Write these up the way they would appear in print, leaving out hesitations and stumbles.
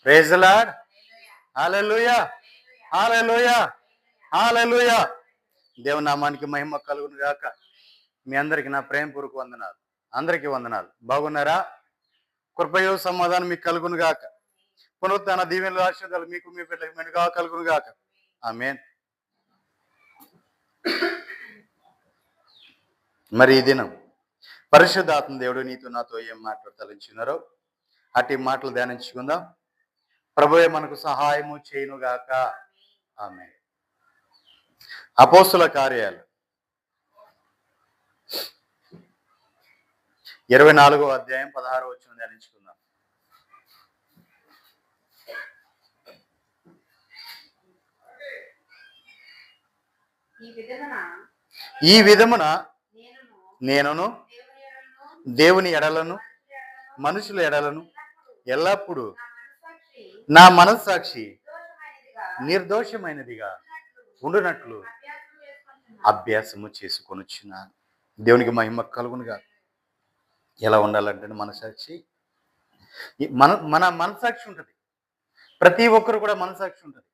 Praise the lord. Hallelujah, hallelujah, hallelujah. దేవుని నామానికి మహిమ కలుగును గాక. మీ అందరికి నా ప్రేమపూర్వక వందనాలు. అందరికీ వందనాలు. బాగున్నారా? కృపయు సమాధానం మీకు కలుగును గాక. పునరుత్థాన దీవెనలు ఆశీర్వాదాలు మీకు మీ బిడ్డలకు మెండుగా కలుగును గాక. ఆమేన్. మరి ఈ దినం పరిశుద్ధాత్మ దేవుడు నీతో నాతో ఏం మాటలు తలంచున్నారో అట్టి మాటలు ధ్యానించుకుందాం. ప్రభువే మనకు సహాయము చేయునుగాక. ఆమేన్. అపోస్తుల కార్యాలు 24వ అధ్యాయం 16వ వచనం ధ్యానించుకుందాం. ఈ విధమున నేనును దేవుని ఎడలను మనుషుల ఎడలను ఎల్లప్పుడూ నా మనస్సాక్షి నిర్దోషమైనదిగా ఉండునట్లు అభ్యాసము చేసుకొనుచున్నాను. దేవునికి మహిమ కలుగునుగా. ఎలా ఉండాలంటే మనసాక్షి మన మనసాక్షి ఉంటుంది. ప్రతి ఒక్కరు కూడా మనసాక్షి ఉంటుంది,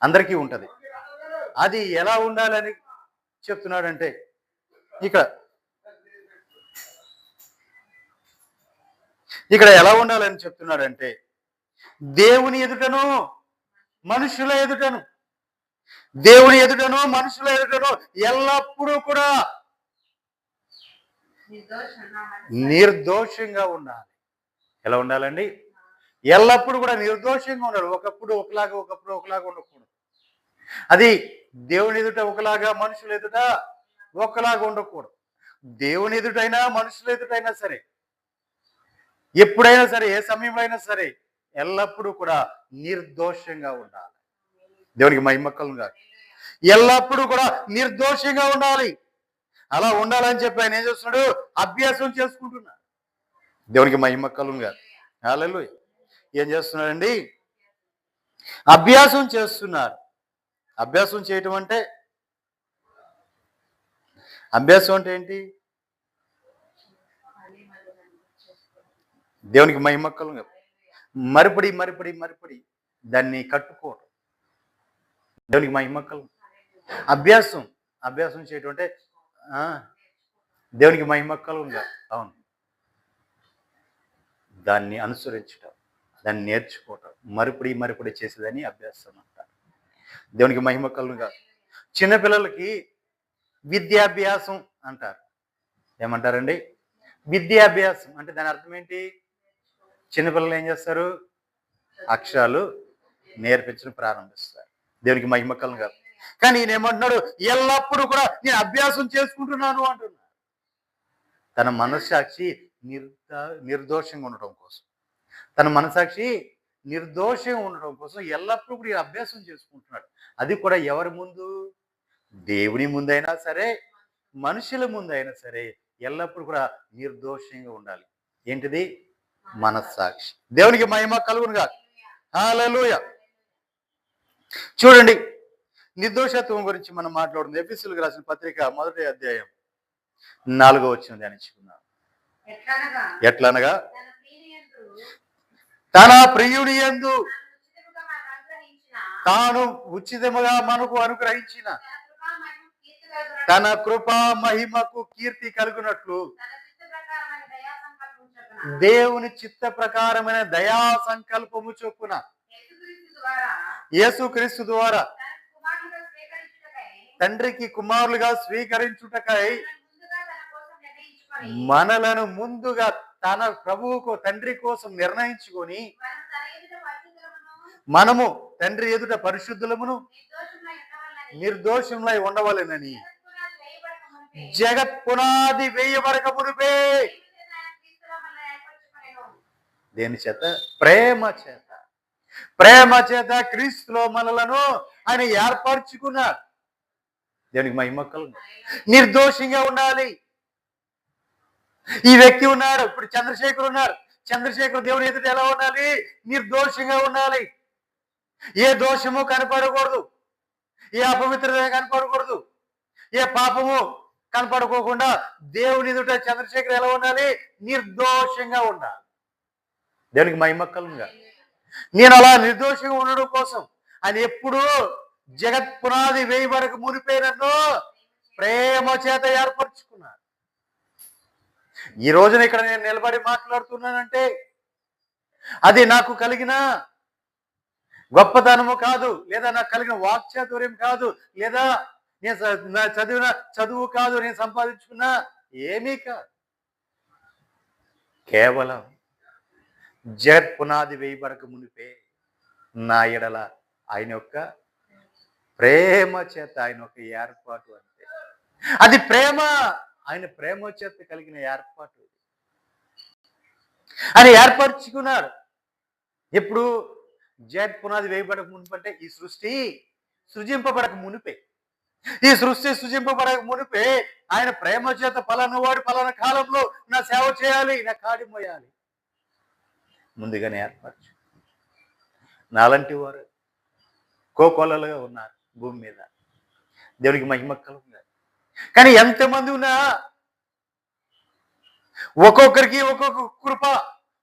అందరికీ ఉంటుంది. అది ఎలా ఉండాలని చెప్తున్నాడంటే ఇక్కడ ఎలా ఉండాలని చెప్తున్నాడంటే దేవుని ఎదుటను మనుషుల ఎదుటను ఎల్లప్పుడూ కూడా నిర్దోషంగా ఉండాలి. ఎలా ఉండాలండి? ఎల్లప్పుడూ కూడా నిర్దోషంగా ఉండాలి. ఒకప్పుడు ఒకలాగా ఉండకూడదు. అది దేవుని ఎదుట ఒకలాగా, మనుషుల ఎదుట ఒకలాగా ఉండకూడదు. దేవుని ఎదుటైనా మనుషుల ఎదుటైనా సరే, ఎప్పుడైనా సరే, ఏ సమయంలో అయినా సరే, ఎల్లప్పుడూ కూడా నిర్దోషంగా ఉండాలి. దేవునికి మహిమ కలుగుగాక. ఎల్లప్పుడూ కూడా నిర్దోషంగా ఉండాలి. అలా ఉండాలని చెప్పి ఆయన ఏం చేస్తున్నాడు? అభ్యాసం చేసుకుంటున్నాడు. దేవునికి మహిమ కలుగుగాక. హల్లెలూయా. ఏం చేస్తున్నాడండి? అభ్యాసం చేస్తున్నారు. అభ్యాసం చేయటం అంటే ఏంటి? దేవునికి మహిమ కలుగుగాక. మరిపడి దాన్ని కట్టుకోవడం. దేవునికి మహిమ కలుగు. అభ్యాసం చేయటం అంటే దేవునికి మహిమ కలుగుగాక. అవును, దాన్ని అనుసరించటం, దాన్ని నేర్చుకోవటం, మరిపడి చేసేదని అభ్యాసం అంటారు. దేవునికి మహిమ కలుగుగాక. చిన్నపిల్లలకి విద్యాభ్యాసం అంటారు. ఏమంటారండి? విద్యాభ్యాసం అంటే దాని అర్థం ఏంటి? చిన్నపిల్లలు ఏం చేస్తారు? అక్షరాలు నేర్పించడం ప్రారంభిస్తారు. దేవునికి మహిమ కలుగుగాక. కానీ ఈయన ఏమంటున్నాడు? ఎల్లప్పుడూ కూడా నేను అభ్యాసం చేసుకుంటున్నాను అంటున్నాడు. తన మనస్సాక్షి నిర్దోషంగా ఉండటం కోసం ఎల్లప్పుడూ కూడా అభ్యాసం చేసుకుంటున్నాడు. అది కూడా ఎవరి ముందు? దేవుని ముందైనా సరే, మనుషుల ముందైనా సరే, ఎల్లప్పుడూ కూడా నిర్దోషంగా ఉండాలి. ఏంటిది? మనస్సాక్షి. దేవునికి మహిమ కలుగునుగా. హల్లెలూయా. చూడండి, నిర్దోషత్వం గురించి మనం మాట్లాడుతుంది. ఎఫెసీయులకు రాసిన పత్రిక 1వ అధ్యాయం 4వ వచనం ధ్యానించుకుందాం. ఎట్లనగా తన ప్రియుని యందు తాను ఉచితముగా మనకు అనుగ్రహించిన తన కృపా మహిమకు కీర్తి కలుగునట్లు దేవుని చిత్త ప్రకారమైన దయా సంకల్పము చొప్పున యేసుక్రీస్తు ద్వారా తండ్రికి కుమారులుగా స్వీకరించుటకై మనలను ముందుగా తన ప్రభువుకు తండ్రి కోసం నిర్ణయించుకొని మనము తండ్రి ఎదుట పరిశుద్ధులమును నిర్దోషములై ఉండవలెనని జగత్ పునాది వేయబడక మునుపే దేని చేత? ప్రేమ చేత క్రీస్తులో మనలను ఆయన ఏర్పరచుకున్నాడు. దేవునికి మహిమ కలుగు. నిర్దోషంగా ఉండాలి. ఈ వ్యక్తి ఉన్నాడు, ఇప్పుడు చంద్రశేఖర్ ఉన్నాడు. చంద్రశేఖర్ దేవుని ఎదుట ఎలా ఉండాలి? నిర్దోషంగా ఉండాలి. ఏ దోషము కనపడకూడదు, ఏ అపవిత్రత కనపడకూడదు, ఏ పాపము కనపడుకోకుండా దేవుని ఎదుట చంద్రశేఖర్ ఎలా ఉండాలి? నిర్దోషంగా ఉండాలి. దేవునికి మహిమ కలుగుగా. నేను అలా నిర్దోషంగా ఉండడం కోసం ఆయన ఎప్పుడూ జగత్ పునాది వేయబడక మునిపే నన్ను ప్రేమ చేత ఏర్పరచుకున్నాడు. ఈ రోజున ఇక్కడ నేను నిలబడి మాట్లాడుతున్నానంటే అది నాకు కలిగిన గొప్పతనము కాదు, లేదా నాకు కలిగిన వాక్చాతుర్యం కాదు, లేదా నేను చదివిన చదువు కాదు, నేను సంపాదించుకున్న ఏమీ కాదు. కేవలం జగత్ పునాది వేయబడక మునిపే నా ఎడల ఆయన యొక్క ప్రేమ చేత, ఆయన యొక్క ఏర్పాటు అంతే. అది ప్రేమ, ఆయన ప్రేమ చేత కలిగిన ఏర్పాటు. ఆయన ఏర్పరచుకున్నాడు. ఎప్పుడు? జగత్ పునాది వేయబడక మునిపంటే ఈ సృష్టి సృజింపబడక మునిపే. ఈ సృష్టి సృజింపబడక మునిపే ఆయన ప్రేమ చేత పలానా వాడు పలానా కాలంలో నా సేవ చేయాలి, నా కాడి మోయాలి ముందుగానే ఏర్పరచు. నాలాంటి వారు కోకొల్లలుగా ఉన్నారు భూమి మీద. దేవునికి మహిమ కలుగుతుంది. కానీ ఎంతమంది ఉన్నా ఒక్కొక్కరికి ఒక్కొక్క కృప,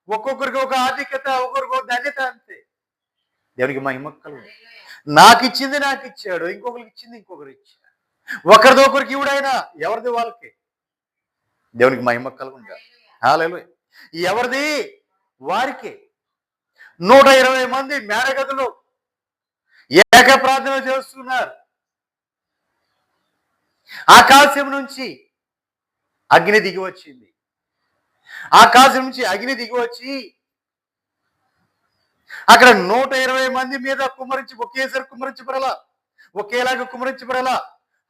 ఒక్కొక్కరికి ఒక ఆధిక్యత, ఒక్కొక్కరికి ఒక ధన్యత అంతే. దేవునికి మహిమ కలుగుతుంది. నాకు ఇచ్చింది నాకు ఇచ్చాడు, ఇంకొకరికి ఇచ్చింది ఇంకొకరు ఇచ్చాడు. ఒకరిది ఒకరికి ఇవిడైనా ఎవరిది వాళ్ళకి. దేవునికి మహిమ కలుగుతుంది. హల్లెలూయా. ఎవరిది వారికి. 120 మంది మేడగదులు ఏక ప్రార్థన చేస్తున్నారు. ఆకాశం నుంచి అగ్ని దిగి వచ్చింది. ఆకాశం నుంచి అగ్ని దిగి వచ్చి అక్కడ 120 మంది మీద ఒకేసారి కుమ్మరించబడలా, ఒకేలాగా కుమ్మరించబడలా.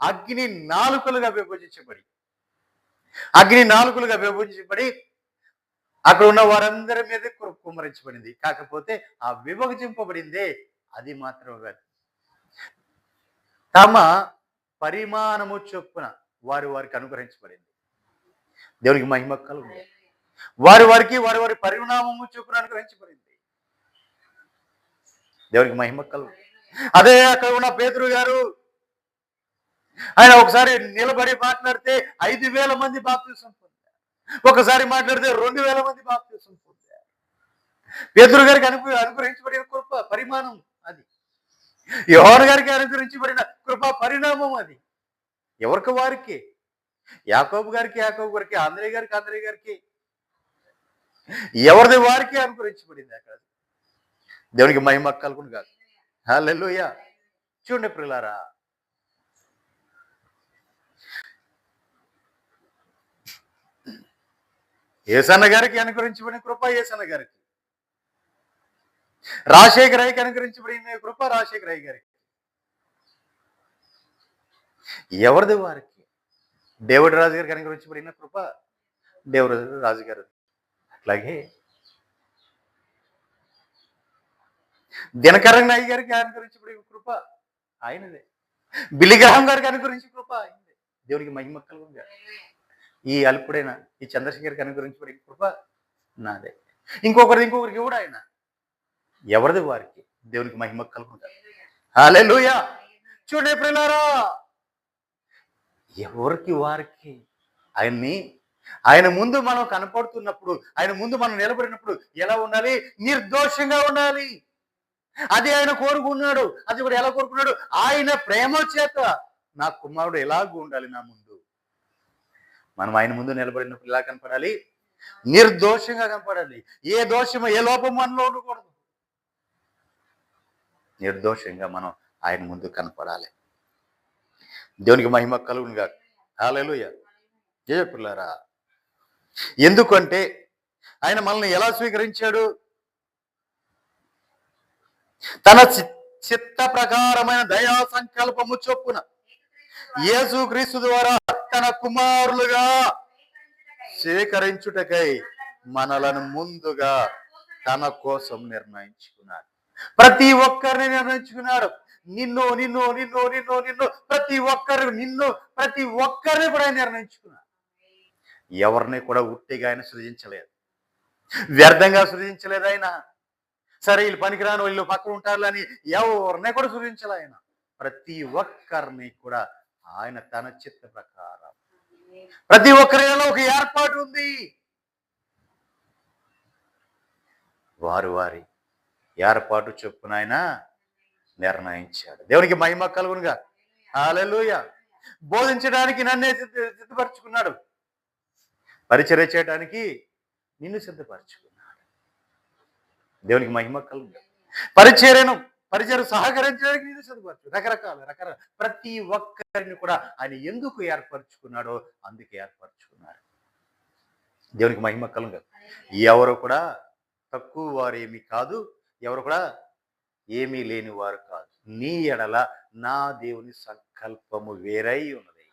అగ్ని నాలుకలుగా విభజించబడి అక్కడ ఉన్న వారందరి మీద కుమ్మరించబడింది. కాకపోతే ఆ విభజింపబడిందే అది మాత్రం కాదు. తమ పరిమాణము చొప్పున వారికి అనుగ్రహించబడింది. దేవునికి మహిమ కలుగుతుంది. వారి పరిణామము చొప్పున అనుగ్రహించబడింది. దేవునికి మహిమ కలుగుతుంది. అదే అక్కడ ఉన్న పేతురు గారు, ఆయన ఒకసారి నిలబడి మాట్లాడితే 5,000 మంది బాప్తిసం పొందారు. ఒకసారి మాట్లాడితే 2,000 మంది బాప్తిసం పొందారు. పేతురు గారికి అనుగ్రహించబడిన కృప పరిమాణం అది. యోహాను గారికి అనుగ్రహించబడిన కృప పరిణామం అది. ఎవరికి వారికి. యాకోబు గారికి, ఆంద్రేయ గారికి ఎవరిది వారికి అనుగ్రహించబడింది అక్కడ. దేవునికి మహిమ కలుగును గాక. హల్లెలూయా. చూడండి ప్రియులారా, యేసన్న గారికి అనుగ్రహించబడిన కృప యేసన్న గారికి, రాజశేఖర రాయ్కి అనుగ్రహించబడిన కృప రాజశేఖర రాయ్ గారికి. ఎవరిది వారికి. దేవుడి రాజు గారికి అనుగ్రహించబడిన కృప దేవుడు రాజు గారు. అట్లాగే దినకరన్ నాయ్ గారికి అనుగ్రహించబడిన కృప ఆయనదే. బిలిగ్రహం గారికి అనుగ్రహించిన కృప ఆయనదే. దేవునికి మహిమ కలుగును. ఈ అల్పుడైన ఈ చంద్రశేఖర్కి అనుగ్రహించబడిన కృప నాదే. ఇంకొకరికి కూడా ఆయన. ఎవరిది వారికి. దేవునికి మహిమ కలుగును. హల్లెలూయా. చూడండి ప్రియులారా, ఎవరికి వారికి ఆయన ముందు మనం కనపడుతున్నప్పుడు, ఆయన ముందు మనం నిలబడినప్పుడు ఎలా ఉండాలి? నిర్దోషంగా ఉండాలి. అది ఆయన కోరుకున్నాడు. అది కూడా ఎలా కోరుకున్నాడు? ఆయన ప్రేమ చేత నా కుమారుడు ఎలాగూ ఉండాలి నా ముందు. మనం ఆయన ముందు నిలబడినప్పుడు ఎలా కనపడాలి? నిర్దోషంగా కనపడాలి. ఏ దోషము, ఏ లోపం మనలో ఉండకూడదు. నిర్దోషంగా మనం ఆయన ముందు కనపడాలి. దేవునికి మహిమ కలుగును గాక. హల్లెలూయా. పిల్లారా, ఎందుకంటే ఆయన మనల్ని ఎలా స్వీకరించాడు? తన చిత్త ప్రకారమైన దయా సంకల్పము చొప్పున యేసుక్రీస్తు ద్వారా తన కుమారులుగా స్వీకరించుటకై మనలను ముందుగా తన కోసం నిర్ణయించుకున్నాడు. ప్రతి ఒక్కరిని నిర్ణయించుకున్నాడు. నిన్ను ప్రతి ఒక్కరిని కూడా నిర్ణయించుకున్నాడు. ఎవరిని కూడా ఉట్టిగా ఆయన సృజించలేదు, వ్యర్థంగా సృజించలేదు. ఆయన సరే వీళ్ళు పనికిరాను, వీళ్ళు పక్కన ఉంటారు అని ఎవరిని కూడా సృజించలే ఆయన. ప్రతి ఒక్కరిని కూడా ఆయన తన చిత్త ప్రకారం, ప్రతి ఒక్కరిలో ఒక ఏర్పాటు ఉంది. వారి ఏర్పాటు చొప్పున ఆయన నిర్ణయించాడు. దేవునికి మహిమ కలుగునుగా. హల్లెలూయా. బోధించడానికి నన్నే సిద్ధపరచుకున్నాడు. పరిచర్య చేయడానికి నిన్ను సిద్ధపరచుకున్నాడు. దేవునికి మహిమ కలుగునుగా. పరిచర్య సహకరించడానికి నిన్ను సిద్ధపరచు. రకరకాల ప్రతి ఒక్కరిని కూడా ఆయన ఎందుకు ఏర్పరచుకున్నాడో అందుకే ఏర్పరచుకున్నాడు. దేవునికి మహిమ కలుగునుగా. ఎవరు కూడా తక్కువ వారు ఏమీ కాదు, ఎవరు కూడా ఏమీ లేని వారు కాదు. నీ ఎడల నా దేవుని సంకల్పము వేరై ఉన్నది.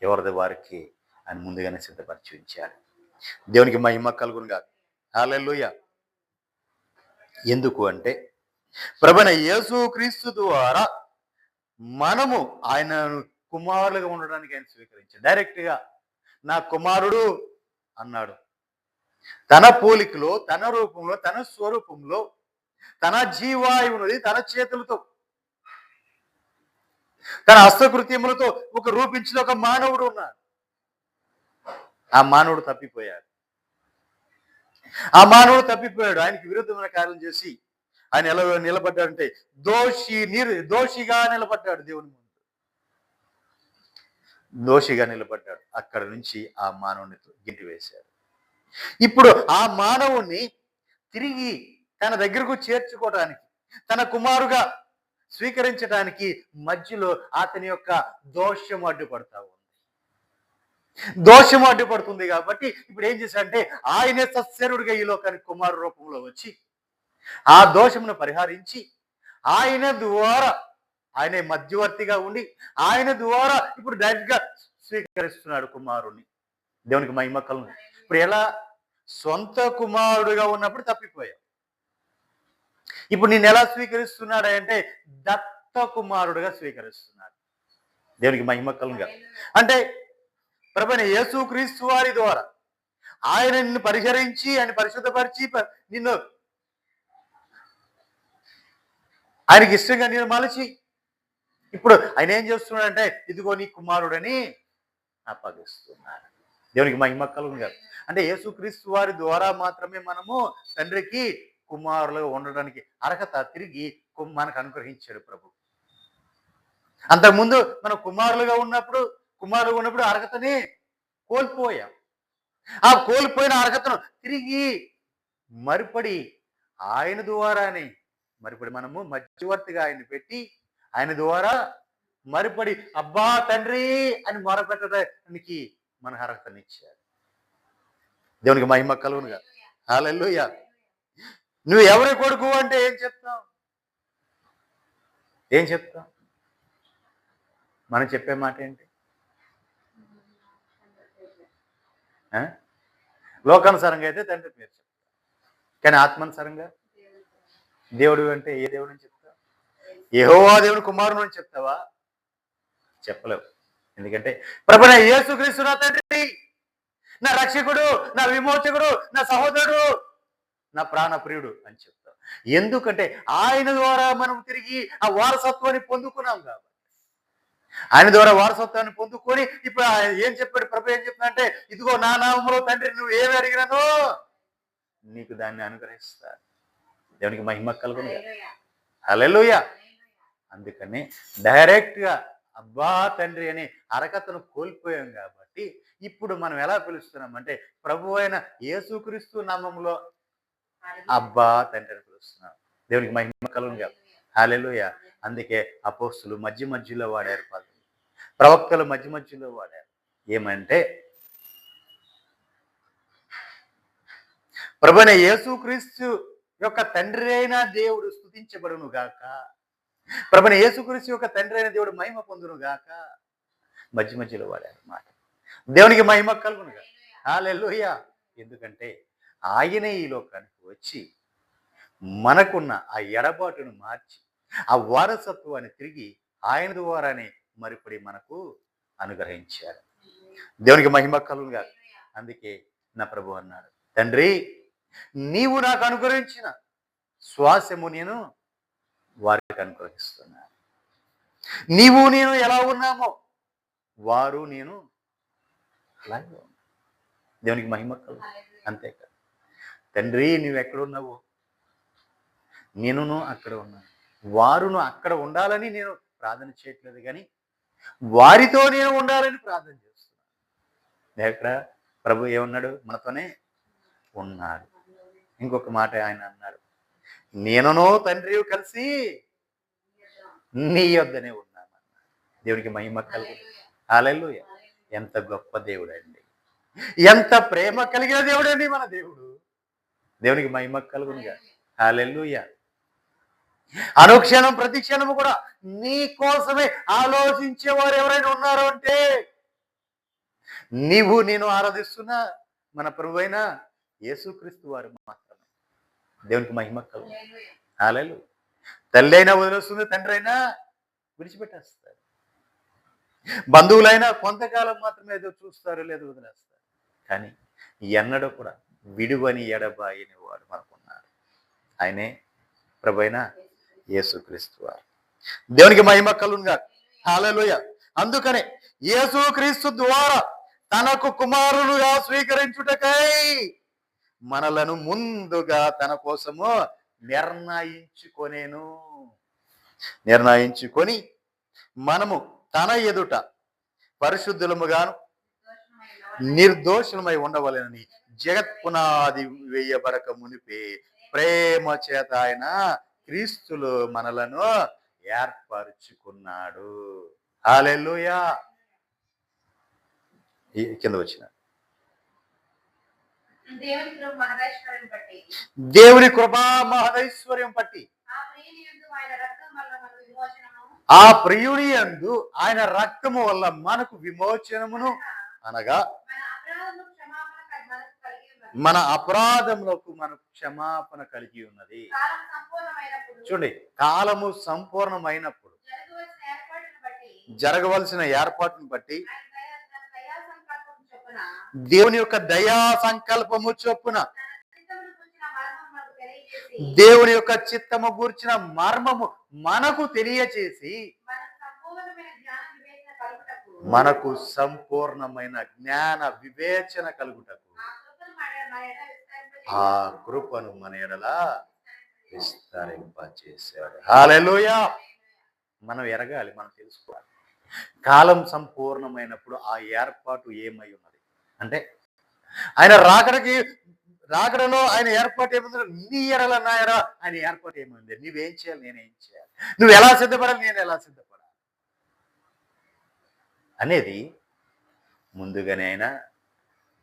ఎవరిది వారికి ఆయన ముందుగానే సిద్ధపరిచి ఉంచాడు. దేవునికి మహిమ కలుగునుగా. హల్లెలూయా. ఎందుకు అంటే ప్రభువైన యేసుక్రీస్తు ద్వారా మనము ఆయన కుమారులుగా ఉండడానికి ఆయన స్వీకరించాడు. డైరెక్ట్ గా నా కుమారుడు అన్నాడు. తన పోలికలో, తన రూపంలో, తన స్వరూపంలో, తన జీవాయువునది తన చేతులతో, తన హస్తకృత్యములతో ఒక రూపించిన ఒక మానవుడు ఉన్నాడు. ఆ మానవుడు తప్పిపోయాడు. ఆయనకి విరుద్ధమైన కార్యం చేసి ఆయన ఎలా నిలబడ్డాడంటే దోషిగా నిలబడ్డాడు. దేవుని ముందు దోషిగా నిలబడ్డాడు. అక్కడ నుంచి ఆ మానవుని గింటి వేశాడు. ఇప్పుడు ఆ మానవుణ్ణి తిరిగి తన దగ్గరకు చేర్చుకోవడానికి, తన కుమారుగా స్వీకరించడానికి మధ్యలో అతని యొక్క దోషం అడ్డుపడుతుంది కాబట్టి ఇప్పుడు ఏం చేశాడంటే ఆయనే సత్శరుడిగా ఈ లోకానికి కుమారు రూపంలో వచ్చి ఆ దోషమును పరిహరించి ఆయనే మధ్యవర్తిగా ఉండి ఆయన ద్వారా ఇప్పుడు డైరెక్ట్ గా స్వీకరిస్తున్నాడు కుమారుణ్ణి. దేవునికి మహిమ కలుగును. ఇప్పుడు ఎలా సొంత కుమారుడుగా ఉన్నప్పుడు తప్పిపోయావు. ఇప్పుడు నేను ఎలా స్వీకరిస్తున్నాడు అంటే దత్త కుమారుడుగా స్వీకరిస్తున్నాడు. దేవునికి మహిమ కలుగును. అంటే ప్రభువైన యేసుక్రీస్తు వారి ద్వారా ఆయన నిన్ను పరిహరించి, ఆయన పరిశుద్ధపరిచి నిన్ను ఆయనకి ఇష్టంగా నేను మలచి ఇప్పుడు ఆయన ఏం చేస్తున్నాడంటే ఇదిగో నీ కుమారుడని అప్పగిస్తున్నాడు. దేవునికి మహిమ కలుగును. అంటే యేసుక్రీస్తు వారి ద్వారా మాత్రమే మనము తండ్రికి కుమారులుగా ఉండడానికి అర్హత తిరిగి మనకు అనుగ్రహించాడు ప్రభు. అంతకుముందు మనం కుమారులుగా ఉన్నప్పుడు అర్హతని కోల్పోయాం. ఆ కోల్పోయిన అర్హతను తిరిగి మరిపడి ఆయన ద్వారానే మనము మధ్యవర్తిగా ఆయన్ని పెట్టి ఆయన ద్వారా మరిపడి అబ్బా తండ్రి అని మొరపెట్టడానికి మనకు అర్హతనిచ్చాడు. దేవునికి మహిమ కలుగునుగా. హల్లెలూయా. నువ్వు ఎవరి కొడుకు అంటే ఏం చెప్తాం? మనం చెప్పే మాట ఏంటి? లోకానుసారంగా అయితే తండ్రి పేరు చెప్తాం, కానీ ఆత్మానుసారంగా దేవుడు అంటే ఏ దేవుడు అని చెప్తావు? యెహోవా దేవుని కుమారుడు అని చెప్తావా? చెప్పలేవు. ఎందుకంటే ప్రభువైన యేసుక్రీస్తు నా తండ్రి, నా రక్షకుడు, నా విమోచకుడు, నా సహోదరుడు, నా ప్రాణప్రియుడు అని చెప్తావు. ఎందుకంటే ఆయన ద్వారా మనం తిరిగి ఆ వారసత్వాన్ని పొందుకున్నాం కాబట్టి. ఆయన ద్వారా వారసత్వాన్ని పొందుకొని ఇప్పుడు ఏం చెప్పాడు ప్రభు? ఏం చెప్తున్నా ఇదిగో నా నామములో తండ్రి నువ్వు ఏమి అడిగినానో నీకు దాన్ని అనుగ్రహిస్తాడు. దేవునికి మహిమ కలుగును. హల్లెలూయా. అందుకని డైరెక్ట్ గా అబ్బా తండ్రి అనే అర్హతను కోల్పోయాం కాబట్టి ఇప్పుడు మనం ఎలా పిలుస్తున్నామంటే ప్రభు అయిన యేసుక్రీస్తు నామములో అబ్బా తండ్రి అని పిలుస్తున్నాం. దేవునికి మహిమ కలుగును. హల్లెలూయా. అందుకే అపోస్తులు మధ్యలో వాడారు పదం, ప్రవక్తలు మధ్యలో వాడారు. ఏమంటే ప్రభువైన యేసుక్రీస్తు యొక్క తండ్రి అయిన దేవుడు స్తుతించబడును గాక, ప్రభువైన యేసుక్రీస్తు యొక్క తండ్రి అయిన దేవుడు మహిమ పొందును గాక మధ్యలో వాడారు మాట. దేవునికి మహిమ కలుగును గాక. హల్లెలూయా. ఎందుకంటే ఆయనే ఈ లోకానికి వచ్చి మనకున్న ఆ ఎడబాటును మార్చి ఆ వారసత్వాన్ని తిరిగి ఆయన ద్వారానే మరిపడి మనకు అనుగ్రహించారు. దేవునికి మహిమ కలుగును గాక. అందుకే నా ప్రభు అన్నాడు, తండ్రి నీవు నాకు అనుగ్రహించిన శ్వాసము నేను వారికి అనుగ్రహిస్తున్నాను. నీవు నేను ఎలా ఉన్నామో వారు నేను అలాగే ఉన్నా. దేవునికి మహిమ కలుగు. అంతేకాదు తండ్రి నువ్వు ఎక్కడున్నావు నేనును అక్కడ ఉన్నాను. వారును అక్కడ ఉండాలని నేను ప్రార్థన చేయట్లేదు కానీ వారితో నేను ఉండాలని ప్రార్థన చేస్తున్నాను. ఎక్కడ ప్రభు ఏమన్నాడు? మనతోనే ఉన్నాడు. ఇంకొక మాట ఆయన అన్నాడు, నేనును తండ్రి కలిసి నీ యొద్దనే ఉన్నాను. దేవునికి మహిమ కలుగు. హల్లెలూయా. ఎంత గొప్ప దేవుడు అండి, ఎంత ప్రేమ కలిగిన దేవుడు అండి మన దేవుడు. దేవునికి మహిమ కలుగునుగా. హల్లెలూయా. అనుక్షణం ప్రతి క్షణము కూడా నీ కోసమే ఆలోచించేవారు ఎవరైనా ఉన్నారు అంటే నీవు నేను ఆరాధిస్తున్న మన ప్రభువైన యేసుక్రీస్తు వారు మాత్రమే. దేవునికి మహిమ కలుగు. హల్లెలూయా. తల్లి అయినా వదిలేస్తుంది, తండ్రి అయినా విడిచిపెట్టేస్తారు, బంధువులైనా కొంతకాలం మాత్రమే ఏదో చూస్తారు, లేదు వదిలేస్తారు. కానీ ఎన్నడూ కూడా విడువని ఎడబాయని వాడు మనకున్నాడు. ఆయనే ప్రభువైన యేసుక్రీస్తు వారు. దేవునికి మహిమ కలుగునుగా. హల్లెలూయా. అందుకనే యేసుక్రీస్తు ద్వారా తనకు కుమారులుగా స్వీకరించుటకై మనలను ముందుగా తన కోసము నిర్ణయించుకొని మనము తన ఎదుట పరిశుద్ధులముగాను నిర్దోషులమై ఉండవలెనని జగత్ పునాది వేయబడక మునిపే ప్రేమ చేత ఆయన క్రీస్తులో మనలను ఏర్పరచుకున్నాడు. హల్లెలూయా. కింద వచ్చిన దేవుని కృపా మహదైశ్వర్యం బట్టి ఆ ప్రియుని యందు ఆయన రక్తము వల్ల మనకు విమోచనమును అనగా మన అపరాధములకు మనకు క్షమాపణ కలిగి ఉన్నది. చూడండి, కాలము సంపూర్ణమైనప్పుడు జరగవలసిన ఏర్పాటును బట్టి దేవుని యొక్క దయా సంకల్పము చొప్పున దేవుని యొక్క చిత్తము గూర్చిన మర్మము మనకు తెలియచేసి మనకు సంపూర్ణమైన జ్ఞాన వివేచన కలుగుటకు ఆ కృపను మన ఎడల విస్తరింపచేశాడు. హల్లెలూయా. మనం ఎరగాలి, మనం తెలుసుకోవాలి. కాలం సంపూర్ణమైనప్పుడు ఆ ఏర్పాటు ఏమై ఉన్నది అంటే ఆయన రాకడలో ఆయన ఏర్పాటు ఏముంది? నీ ఎడల నా ఎడల ఆయన ఏర్పాటు ఏముంది? నువ్వేం చేయాలి, నేనేం చేయాలి, నువ్వు ఎలా సిద్ధపడాలి, నేను ఎలా సిద్ధపడాలి అనేది ముందుగానే ఆయన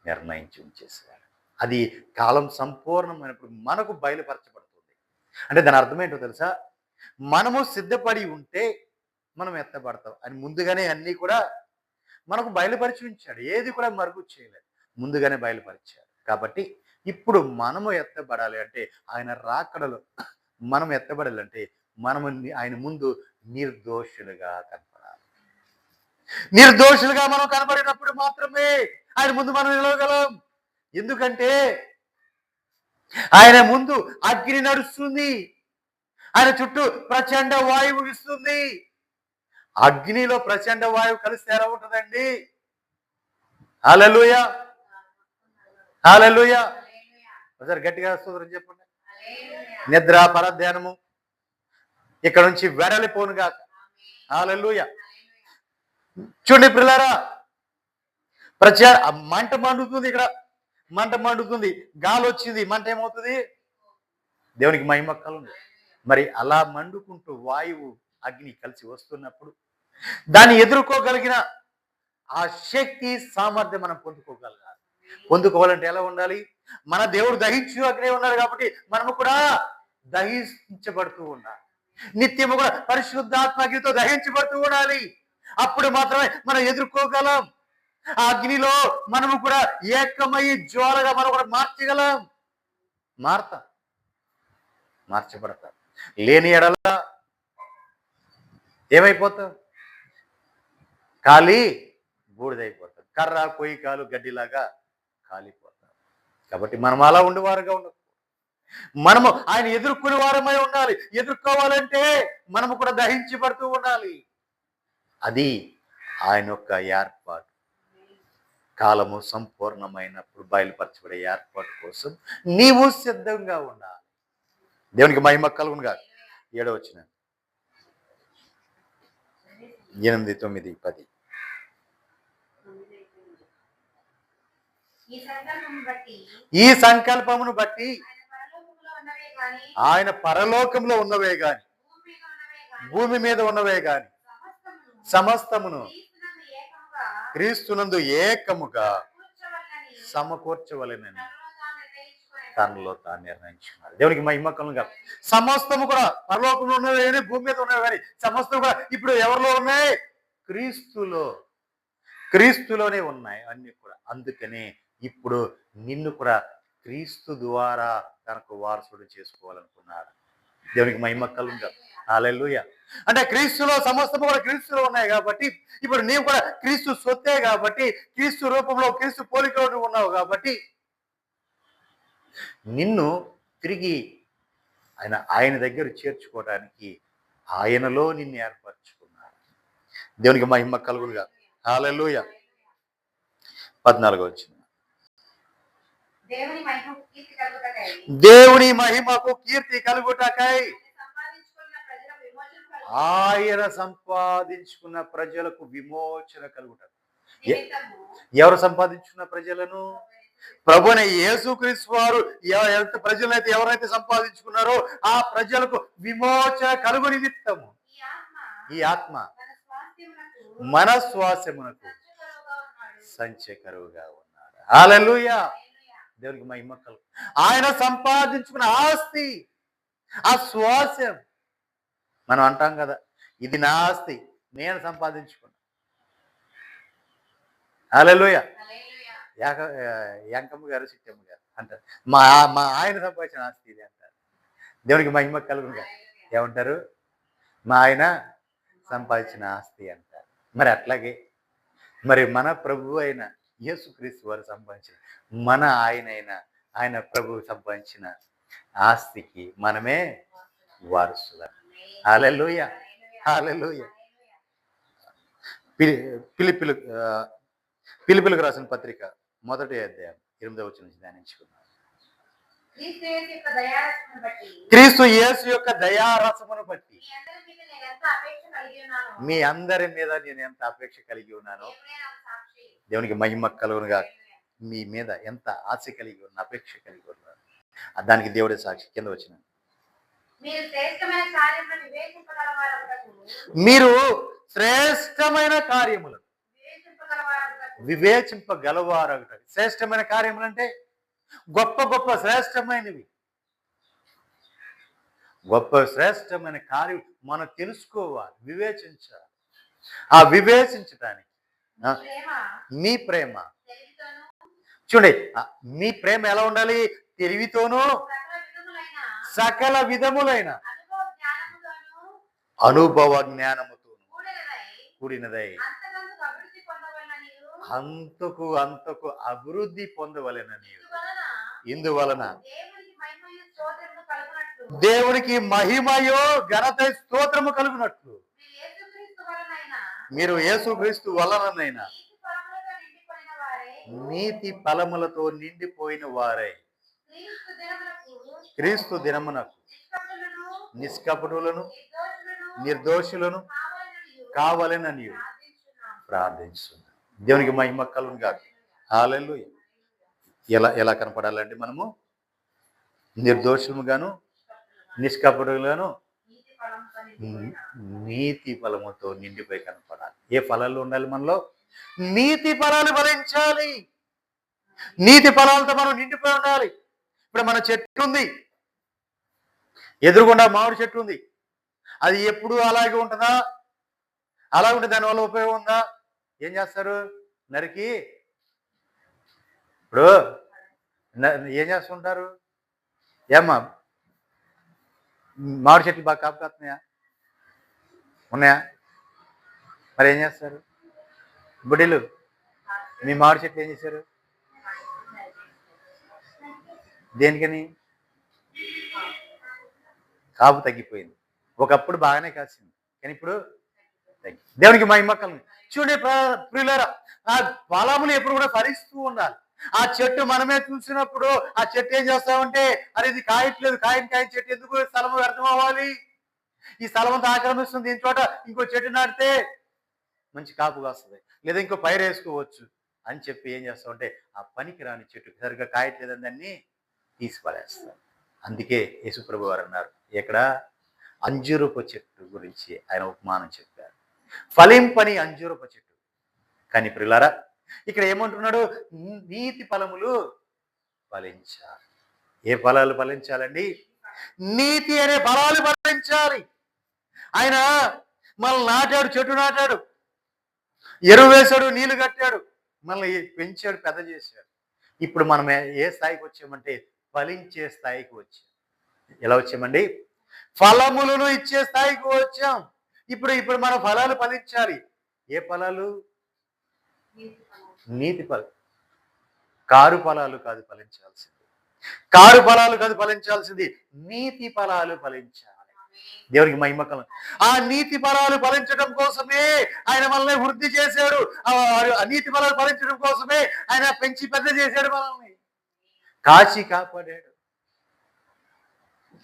నిర్ణయించి ఉంచేశాడు. అది కాలం సంపూర్ణమైనప్పుడు మనకు బయలుపరచబడుతుంది. అంటే దాని అర్థం ఏంటో తెలుసా? మనము సిద్ధపడి ఉంటే మనం ఎత్తబడతాం అని ముందుగానే అన్నీ కూడా మనకు బయలుపరిచి ఉంచాడు. ఏది కూడా మరుగు చేయలేదు, ముందుగానే బయలుపరిచాడు. కాబట్టి ఇప్పుడు మనము ఎత్తబడాలి అంటే ఆయన రాకడలో మనం ఎత్తబడాలంటే మనము ఆయన ముందు నిర్దోషులుగా కనపడాలి. నిర్దోషులుగా మనం కనపడినప్పుడు మాత్రమే ఆయన ముందు మనం నిలవగలం. ఎందుకంటే ఆయన ముందు అగ్ని నడుస్తుంది, ఆయన చుట్టూ ప్రచండ వాయువు ఇస్తుంది. అగ్నిలో ప్రచండ వాయువు కలిస్తే ఎలా ఉంటుందండి? హల్లెలూయా. హల్లెలూయా. ఒకసారి గట్టిగా స్తోత్రం చెప్పండి. నిద్ర పరధ్యానము ఇక్కడ నుంచి వెడలిపోనుగా. హల్లెలూయా. చూడండి పిల్లరా, మంట మండుతుంది, ఇక్కడ మంట మండుతుంది, గాలి వచ్చింది, మంట ఏమవుతుంది? దేవునికి మహిమ కలుగును. మరి అలా మండుకుంటూ వాయువు అగ్ని కలిసి వస్తున్నప్పుడు దాన్ని ఎదుర్కోగలిగిన ఆ శక్తి సామర్థ్యం మనం పొందుకోగలగాలి. పొందుకోవాలంటే ఎలా ఉండాలి? మన దేవుడు దహించు అగ్ని ఉన్నాడు కాబట్టి మనము కూడా దహించబడుతూ ఉండాలి. నిత్యము కూడా పరిశుద్ధాత్మ అగ్నితో దహించబడుతూ ఉండాలి. అప్పుడు మాత్రమే మనం ఎదుర్కోగలం. ఆ అగ్నిలో మనము కూడా ఏకమై జ్వాలగా మనం కూడా మార్చబడతాం. లేని ఎడల ఏమైపోతాం? కాలి బూడిదైపోతాం. కర్ర కొయ్యి కాలు గడ్డిలాగా కాలిపోతాం. కాబట్టి మనం అలా ఉండేవారుగా ఉండదు. మనము ఆయన ఎదుర్కొనే వారమై ఉండాలి. ఎదుర్కోవాలంటే మనము కూడా దహించబడుతూ ఉండాలి. అది ఆయన యొక్క ఏర్పాటు. కాలము సంపూర్ణమైనప్పుడు బయలుపరచబడే ఏర్పాటు కోసం నీవు సిద్ధంగా ఉండాలి. దేవునికి మహిమ కలుగును గాక. 7వ వచనం, 8, 9, 10. ఈ సంకల్పమును బట్టి ఆయన పరలోకంలో ఉన్నవే గాని భూమి మీద ఉన్నవే గాని సమస్తమును క్రీస్తునందు ఏకముగా సమకూర్చవలెనని తనలో తాను నిర్ణయించుకున్నాడు. దేవునికి మహిమ కలుగును గాక. సమస్తము కూడా పరలోకంలో ఉన్నవే కానీ భూమి మీద ఉన్నవే కానీ సమస్తం కూడా ఇప్పుడు ఎవరిలో ఉన్నాయి? క్రీస్తులోనే ఉన్నాయి అన్ని కూడా. అందుకనే ఇప్పుడు నిన్ను కూడా క్రీస్తు ద్వారా తనకు వారసుడు చేసుకోవాలనుకున్నాడు. దేవునికి మహిమ కలుగును గాక. హల్లెలూయా. అంటే క్రీస్తులో సమస్తము కూడా క్రీస్తులో ఉన్నాయి కాబట్టి ఇప్పుడు నీవు కూడా క్రీస్తు సొత్తే కాబట్టి క్రీస్తు రూపంలో క్రీస్తు పోలికలో నువ్వు ఉన్నావు కాబట్టి నిన్ను తిరిగి ఆయన దగ్గర చేర్చుకోవడానికి ఆయనలో నిన్ను ఏర్పరచుకున్నాడు. దేవునికి మహిమ కలుగును గాక. హల్లెలూయా. 14వ వచనం, దేవుని మహిమకు కీర్తి కలుగుటకై ఆయన సంపాదించుకున్న ప్రజలకు విమోచన కలుగుట. ఎవరు సంపాదించుకున్న ప్రజలను? ప్రభువైన యేసుక్రీస్తు వారు ప్రజలైతే ఎవరైతే సంపాదించుకున్నారో ఆ ప్రజలకు విమోచన కలుగు నిమిత్తము ఈ ఆత్మ మన స్వాస్యమునకు సంచకరువుగా ఉన్నాడు. హల్లెలూయా. దేవునికి మహిమ కలుగు. ఆయన సంపాదించుకున్న ఆస్తి, ఆ స్వాస్యం. మనం అంటాం కదా, ఇది నా ఆస్తి, నేను సంపాదించుకున్నా. హల్లెలూయా. యాంకమ్మ గారు చిట్టమ్మ గారు అంటారు, మా ఆయన సంపాదించిన ఆస్తి ఇది అంటారు. దేవునికి మహిమ కలుగునుగా. ఏమంటారు? మా ఆయన సంపాదించిన ఆస్తి అంటారు. మరి అట్లాగే మరి మన ప్రభు అయిన యేసుక్రీస్తు వారు సంపాదించిన మన ఆయన ప్రభు సంపాదించిన ఆస్తికి మనమే వారసులం. హల్లెలూయా. హల్లెలూయా. ఫిలిప్పీయులకు రాసిన పత్రిక 1వ అధ్యాయం 8వ వచనం నుంచి ధ్యానించుకున్నాం. క్రీస్తు యేసు యొక్క దయారసమును బట్టి మీ అందరి మీద నేను ఎంత అపేక్ష కలిగి ఉన్నానో, దేవునికి మహిమ కలుగునుగా. మీ మీద ఎంత ఆశ కలిగి ఉన్న, అపేక్ష కలిగి ఉన్నాను, దానికి దేవుడే సాక్షి. కింద వచ్చిన మీరు శ్రేష్టమైన కార్యములు వివేచింపగలవారట. శ్రేష్టమైన కార్యములు అంటే గొప్ప గొప్ప శ్రేష్టమైనవి, గొప్ప శ్రేష్టమైన కార్యం మనం తెలుసుకోవాలి, వివేచించాలి. ఆ వివేచించడానికి మీ ప్రేమ చూడండి, మీ ప్రేమ ఎలా ఉండాలి? తెలివితోనూ సకల విధములైన అనుభవ జ్ఞానముతో కూడినదై అంతకు అభివృద్ధి పొందవలెనని, ఇందువలన దేవునికి మహిమయో ఘనత స్తోత్రము కలుగునట్లు మీరు యేసుక్రీస్తు వలననైనా నీతి ఫలములతో నిండిపోయిన వారై క్రీస్తు దినమునకు నిష్కపటులను నిర్దోషులను కావాలనని ప్రార్థించు. దేవునికి మహిమ కలుగును గాక. హల్లెలూయా. ఎలా కనపడాలండి? మనము నిర్దోషులుగాను నిష్కపటులుగాను నీతి ఫలముతో నిండిపోయి కనపడాలి. ఏ ఫలాలు ఉండాలి మనలో? నీతి ఫలాలు ఫలించాలి. నీతి ఫలాలతో మనం నిండిపోయి ఉండాలి. ఇప్పుడు మన చెట్టు ఉంది, ఎదురుగుండా మామిడి చెట్టు ఉంది. అది ఎప్పుడు అలాగే ఉంటుందా? అలా ఉంటే దానివల్ల ఉపయోగం ఉందా? ఏం చేస్తారు? నరికి ఇప్పుడు ఏం చేస్తుంటారు? ఏమ్మా, మామిడి చెట్లు బాగా కాపు కాస్తున్నాయా? ఉన్నాయా? మరి ఏం చేస్తారు? బుడ్డీలు మీ మామిడి చెట్లు ఏం చేశారు? దేనికని? కాపు తగ్గిపోయింది. ఒకప్పుడు బాగానే కాసింది, కానీ ఇప్పుడు దేవునికి మహిమ కలుగును. చూడండి ప్రియులారా, ఆ ఫలములు ఎప్పుడు కూడా ఫలిస్తూ ఉండాలి. ఆ చెట్టు మనమే చూసినప్పుడు ఆ చెట్టు ఏం చేస్తామంటే, అరే ఇది కాయట్లేదు, కాయని చెట్టు ఎందుకు స్థలం వ్యర్థం అవ్వాలి, ఈ స్థలం అంతా ఆక్రమిస్తుంది, దీని చోట ఇంకో చెట్టు నాటితే మంచి కాపు కాస్తుంది, లేదా ఇంకో పైరు వేసుకోవచ్చు అని చెప్పి ఏం చేస్తామంటే ఆ పనికి రాని చెట్టు సరిగ్గా కాయట్లేదని దాన్ని తీసి పడేస్తాం. అందుకే యేసుప్రభు వారు అన్నారు, ఇక్కడ అంజూరపు చెట్టు గురించి ఆయన ఉపమానం చెప్పారు, ఫలింపని అంజూరపు చెట్టు. కానీ ప్రియులారా ఇక్కడ ఏమంటున్నాడు, నీతి ఫలములు ఫలించాలి. ఏ ఫలాలు ఫలించాలండి? నీతి అనే ఫలాలు ఫలించాలి. ఆయన మనల్ని నాటాడు, చెట్టు నాటాడు, ఎరువు వేశాడు, నీళ్లు కట్టాడు, మనల్ని పెంచాడు, పెద్ద చేశాడు. ఇప్పుడు మనం ఏ స్థాయికి వచ్చామంటే ఫలించే స్థాయికి వచ్చాం. ఎలా వచ్చామండి? ఫలములను ఇచ్చే స్థాయికి వచ్చాం. ఇప్పుడు మన ఫలాలు ఫలించాలి. ఏ ఫలాలు? నీతి ఫలం. కారు ఫలాలు కాదు ఫలించాల్సింది, కారు ఫలాలు కాదు ఫలించాల్సింది, నీతి ఫలాలు ఫలించాలి. దేవునికి మహిమ కలుగును. ఆ నీతి ఫలాలు ఫలించడం కోసమే ఆయన మనల్ని వృద్ధి చేశాడు. ఆ నీతి ఫలాలు ఫలించడం కోసమే ఆయన పెంచి పెద్ద చేశాడు, మనల్ని కాచి కాపాడాడు.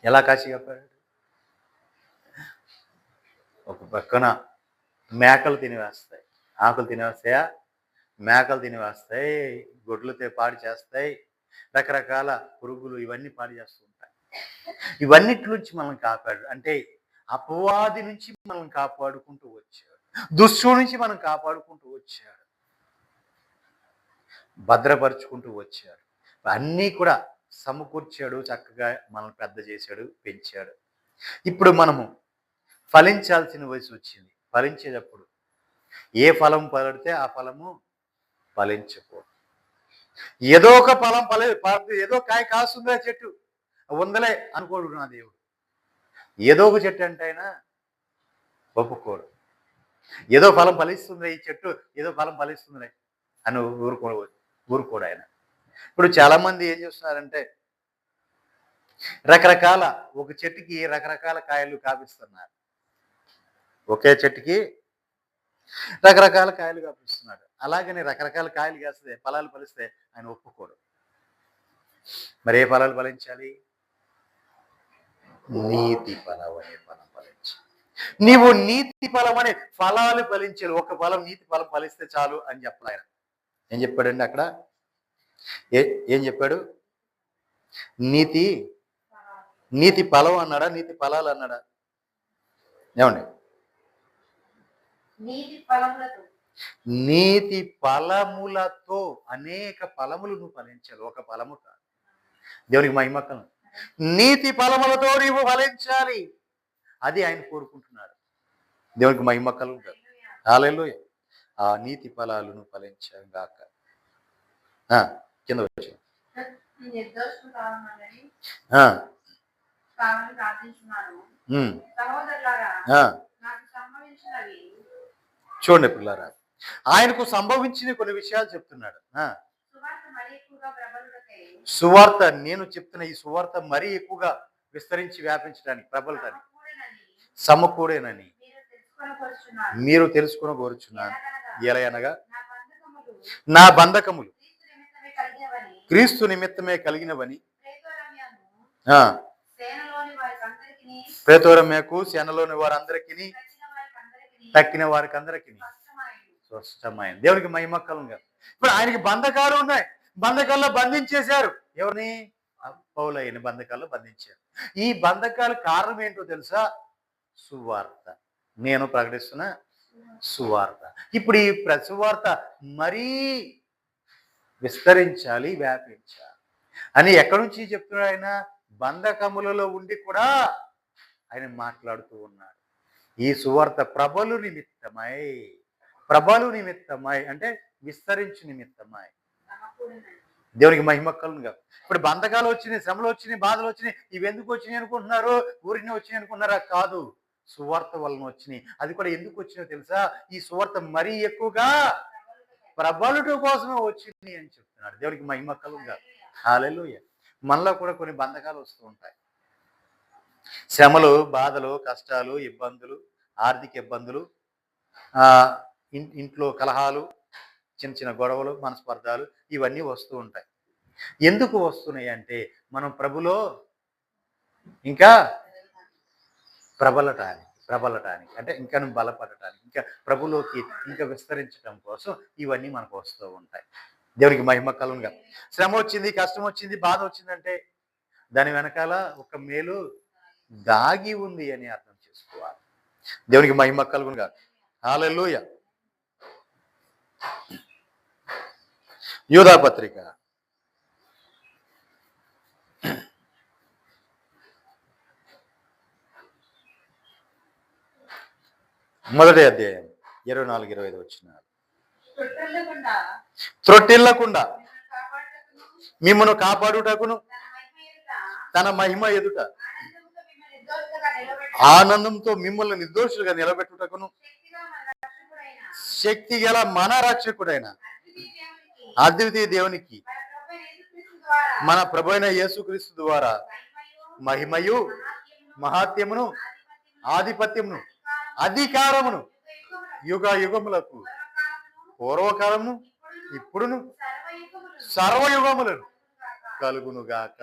ఎలా కాచి కాపాడాడు? ఒక పక్కన మేకలు తినివేస్తాయి, ఆకులు తినివేస్తాయా? మేకలు తినివేస్తాయి, గొడ్లు పాడు చేస్తాయి, రకరకాల పురుగులు ఇవన్నీ పాడు చేస్తూ ఉంటాయి. ఇవన్నిటి నుంచి మనం కాపాడు అంటే అపవాది నుంచి మనం కాపాడుకుంటూ వచ్చాడు, దుష్టు నుంచి మనం కాపాడుకుంటూ వచ్చాడు, భద్రపరుచుకుంటూ వచ్చాడు. అన్నీ కూడా సమకూర్చాడు, చక్కగా మనల్ని పెద్ద చేశాడు, పెంచాడు. ఇప్పుడు మనము ఫలించాల్సిన వయసు వచ్చింది. ఫలించేటప్పుడు ఏ ఫలం పడితే ఆ ఫలము ఫలించకూడదు. ఏదో ఒక ఫలం ఏదో కాయ కాస్తుందా చెట్టు ఉందలే అనుకోడు నా దేవుడు. ఏదో ఒక చెట్టు అంటే అయినా ఒప్పుకోడు. ఏదో ఫలం ఫలిస్తుంది ఈ చెట్టు, ఏదో ఫలం ఫలిస్తుంది అని ఊరుకోడు ఆయన. ఇప్పుడు చాలా మంది ఏం చేస్తున్నారంటే రకరకాల ఒక చెట్టుకి రకరకాల కాయలు కాపిస్తున్నారు, ఒకే చెట్టుకి రకరకాల కాయలు కాపిస్తున్నాడు. అలాగని రకరకాల కాయలు కాస్తే ఫలాలు ఫలిస్తే ఆయన ఒప్పుకోడు. మరి ఏ ఫలాలు ఫలించాలి? నీతి ఫలం అనే ఫలం ఫలించాలి. నీవు నీతి ఫలం అనే ఫలాలు ఫలించాలి. ఒక ఫలం నీతి ఫలం ఫలిస్తే చాలు అని చెప్పాలి ఆయన. ఏం చెప్పాడండి అక్కడ? ఏం చెప్పాడు? నీతి ఫలం అన్నాడా, నీతి ఫలాలు అన్నాడా? ఏమండి? నీతి ఫలములతో అనేక ఫలములు నువ్వు ఫలించాలి, ఒక ఫలము కాదు. దేవునికి మహిమకం. నీతి ఫలములతో నీవు ఫలించాలి, అది ఆయన కోరుకుంటున్నాడు. దేవునికి మహిమకలు. హల్లెలూయా. ఆ నీతి ఫలాలను ఫలించాం గాక. కింద వచ్చి చూడండి పిల్లారా, ఆయనకు సంభవించిన కొన్ని విషయాలు చెప్తున్నాడు. సువార్త, నేను చెప్తున్న ఈ సువార్త మరీ ఎక్కువగా విస్తరించి వ్యాపించడానికి, ప్రబలటానికి సమకూడేనని మీరు తెలుసుకుని కోరుచున్నాను. ఎలా అనగా నా బంధకములు క్రీస్తు నిమిత్తమే కలిగినవని, ప్రేతోరమ్యకు సేనలోని వారందరికీ తక్కిన వారికి అందరికీ స్పష్టమైన. దేవునికి మహిమకలంగా. ఇప్పుడు ఆయనకి బంధకాలు ఉన్నాయి, బంధకాల్లో బంధించేశారు. ఎవరిని? పౌలయ్యని బంధకాల్లో బంధించారు. ఈ బంధకాల కారణం ఏంటో తెలుసా? సువార్త, నేను ప్రకటిస్తున్న సువార్త. ఇప్పుడు ఈ సువార్త మరీ విస్తరించాలి, వ్యాపించాలి అని ఎక్కడి నుంచి చెప్తున్నాడు ఆయన? బంధకములలో ఉండి కూడా ఆయన మాట్లాడుతూ ఉన్నాడు. ఈ సువార్త ప్రబలు నిమిత్తమై అంటే విస్తరించు నిమిత్తమై. దేవునికి మహిమకలుగా. ఇప్పుడు బంధకాలు వచ్చినాయి, శ్రమలు వచ్చినాయి, బాధలు వచ్చినాయి, ఇవి ఎందుకు వచ్చినాయి అనుకుంటున్నారు? ఊరిని వచ్చినాయి అనుకుంటున్నారా? కాదు, సువార్త వలన వచ్చినాయి. అది కూడా ఎందుకు వచ్చినాయో తెలుసా? ఈ సువార్త మరీ ఎక్కువగా ప్రబలుట కోసమే వచ్చింది అని చెప్తున్నాడు. దేవునికి మహిమకలుగా. హల్లెలూయా. మనలో కూడా కొన్ని బంధకాలు వస్తూ ఉంటాయి, శ్రమలు, బాధలు, కష్టాలు, ఇబ్బందులు, ఆర్థిక ఇబ్బందులు, ఇంట్లో కలహాలు, చిన్న చిన్న గొడవలు, మనస్పర్ధాలు ఇవన్నీ వస్తూ ఉంటాయి. ఎందుకు వస్తున్నాయి అంటే మనం ప్రభులో ఇంకా ప్రబలటానికి అంటే ఇంకా బలపడటానికి, ఇంకా ప్రభులోకి ఇంకా విస్తరించడం కోసం ఇవన్నీ మనకు వస్తూ ఉంటాయి. దేవునికి మహిమ కలుగునుగా. శ్రమ వచ్చింది, కష్టం వచ్చింది, బాధ వచ్చిందంటే దాని వెనకాల ఒక మేలు దాగి ఉంది అని అర్థం చేసుకోవాలి. దేవునికి మహిమ కలుగునుగా. హల్లెలూయా. యూదా పత్రిక 1వ అధ్యాయం 24-25 వచనాలు. త్రొట్టిల్లకుండా మిమ్మను కాపాడుటకును తన మహిమ ఎదుట ఆనందంతో మిమ్మల్ని నిర్దోషులుగా నిలబెట్టుటకును శక్తి గల మన రక్షకుడైన అద్వితీయ దేవునికి మన ప్రభువైన యేసుక్రీస్తు ద్వారా మహిమయు మహాత్యమును ఆధిపత్యమును అధికారమును యుగ యుగములకు పూర్వకాలమును ఇప్పుడును సర్వయుగములను కలుగునుగాక.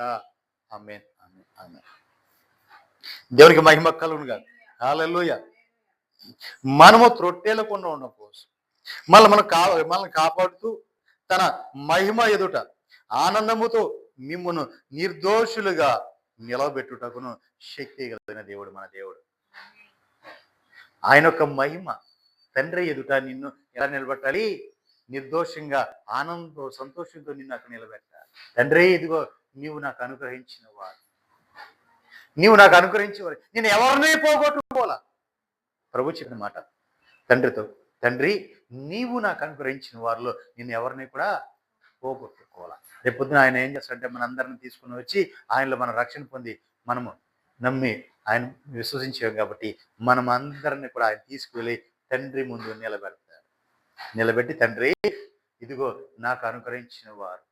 ఆమేన్ ఆమేన్ ఆమేన్. దేవునికి మహిమ కలుగునుగాక. హల్లెలూయా. మనము త్రొట్టేలకుండా ఉన్న కోసం మనల్ని కాపాడుతూ తన మహిమ ఎదుట ఆనందముతో మిమ్మును నిర్దోషులుగా నిలబెట్టుటకును శక్తి కలిగిన దేవుడు మన దేవుడు. ఆయన యొక్క మహిమ తండ్రి ఎదుట నిన్ను ఎలా నిలబెట్టాలి? నిర్దోషంగా ఆనందంతో సంతోషంతో నిన్ను అక్కడ నిలబెట్టాలి. తండ్రి ఇదిగో నీవు నాకు అనుగ్రహించిన వాడు, నేను ఎవరిని పోగొట్టుకోవాలా? ప్రభు చెప్పిన మాట తండ్రితో, తండ్రి నీవు నాకు అనుగ్రహించిన వారిలో నేను ఎవరిని కూడా పోగొట్టుకోవాలా. రేపొద్దున ఆయన ఏం చేస్తాడంటే మనందరిని తీసుకుని వచ్చి ఆయనలో మన రక్షణ పొంది మనము నమ్మి ఆయన విశ్వసించాం కాబట్టి మనం అందరిని కూడా ఆయన తీసుకువెళ్ళి తండ్రి ముందు నిలబెట్టి తండ్రి ఇదిగో నాకు అనుగ్రహించిన వారు,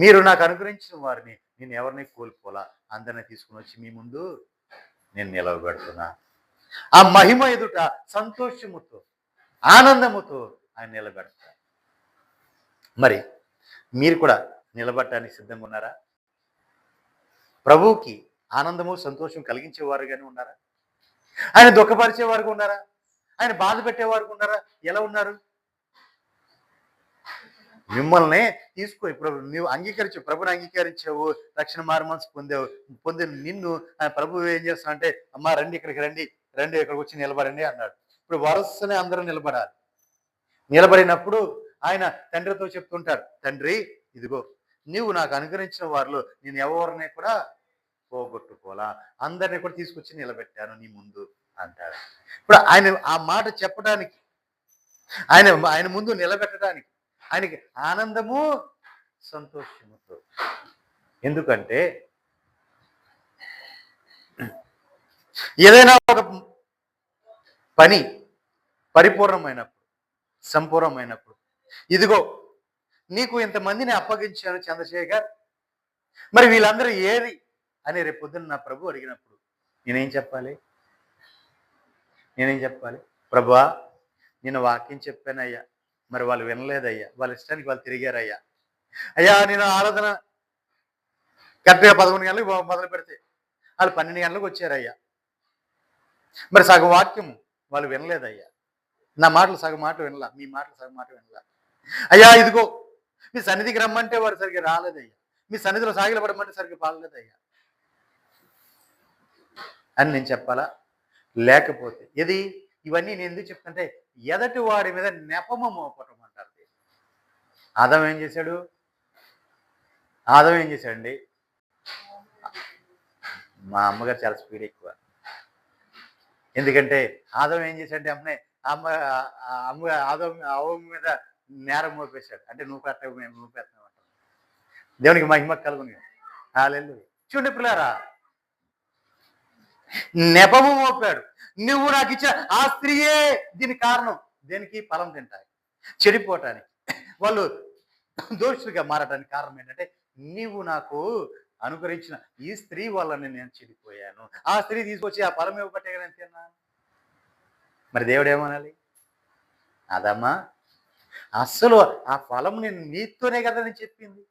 మీరు నాకు అనుగ్రహించిన వారిని నేను ఎవరిని కోల్పోలా, అందరిని తీసుకుని వచ్చి మీ ముందు నేను నిలవబెడుతున్నా. ఆ మహిమ ఎదుట సంతోషముతో ఆనందముతో ఆయన నిలబెడతారు. మరి మీరు కూడా నిలబడటానికి సిద్ధంగా ఉన్నారా? ప్రభువుకి ఆనందము సంతోషం కలిగించేవారుగానే ఉన్నారా? ఆయన దుఃఖపరిచేవారుగా ఉన్నారా? ఆయన బాధ పెట్టేవారు ఉన్నారా? ఎలా ఉన్నారు? మిమ్మల్ని తీసుకో, ఇప్పుడు నువ్వు ప్రభుని అంగీకరించావు, రక్షణ మారుమనసు పొందిన నిన్ను ప్రభు ఏం చేస్తా అంటే అమ్మా రండి ఇక్కడికి రండి ఇక్కడికి వచ్చి నిలబడండి అన్నాడు. ఇప్పుడు వరుసనే అందరూ నిలబడాలి. నిలబడినప్పుడు ఆయన తండ్రితో చెప్తుంటాడు, తండ్రి ఇదిగో నీవు నాకు అనుగ్రహించిన వారిలో నేను ఎవరిని కూడా పోగొట్టుకోలా, అందరినీ కూడా తీసుకొచ్చి నిలబెట్టాను నీ ముందు అంటాడు. ఇప్పుడు ఆయన ఆ మాట చెప్పడానికి, ఆయన ముందు నిలబెట్టడానికి ఆయనకి ఆనందము సంతోషముతో. ఎందుకంటే ఏదైనా ఒక పని పరిపూర్ణమైనప్పుడు, సంపూర్ణమైనప్పుడు, ఇదిగో నీకు ఇంతమందిని అప్పగించాను చంద్రశేఖర్, మరి వీళ్ళందరూ ఏది అని రేపు పొద్దున్న నా ప్రభు అడిగినప్పుడు నేనేం చెప్పాలి? ప్రభువా నేను వాక్యం చెప్పానయ్యా, మరి వాళ్ళు వినలేదయ్యా, వాళ్ళ ఇష్టానికి వాళ్ళు తిరిగారయ్యా. అయ్యా నేను ఆరాధన కరెక్ట్గా 11 గంటలకు మొదలు పెడితే వాళ్ళు 12 గంటలకు వచ్చారయ్యా, మరి సగం వాక్యం వాళ్ళు వినలేదయ్యా, నా మాటలు సగం మాట వినలా, మీ మాటలు సగం మాట వినలా. అయ్యా ఇదిగో మీ సన్నిధికి రమ్మంటే వారు సరిగ్గా రాలేదయ్యా, మీ సన్నిధిలో సాగిల పడమంటే సరిగ్గా పాడలేదయ్యా అని నేను చెప్పాలా? లేకపోతే ఇవన్నీ నేను ఎందుకు చెప్తుంటే ఎదటి వాడి మీద నెపము మోపటం అంటారు. ఆదం ఏం చేశాడండి? మా అమ్మగారు చాలా స్పీడ్ ఎక్కువ. ఎందుకంటే ఆదం ఏం చేశాడంటే అవ్వ మీద నేరం మోపేశాడు. అంటే నువ్వు పెట్టినావు అంటారు. దేవునికి మహిమ కలుగును. హల్లెలూయా. చూడండి పిల్లారా, నెపము మోపాడు. నువ్వు నాకు ఇచ్చా ఆ స్త్రీయే దీనికి కారణం. దేనికి? ఫలం తింటాయి, చెడిపోవటానికి, వాళ్ళు దోషులుగా మారడానికి కారణం ఏంటంటే నీవు నాకు అనుగ్రహించిన ఈ స్త్రీ వల్లనే నేను చెడిపోయాను. ఆ స్త్రీ తీసుకొచ్చి ఆ ఫలం ఇవ్వబట్టే కదా తిన్నాను. మరి దేవుడు ఏమనాలి? అదమ్మా అస్సలు ఆ ఫలము నేను నీతోనే కదా నేను చెప్పింది.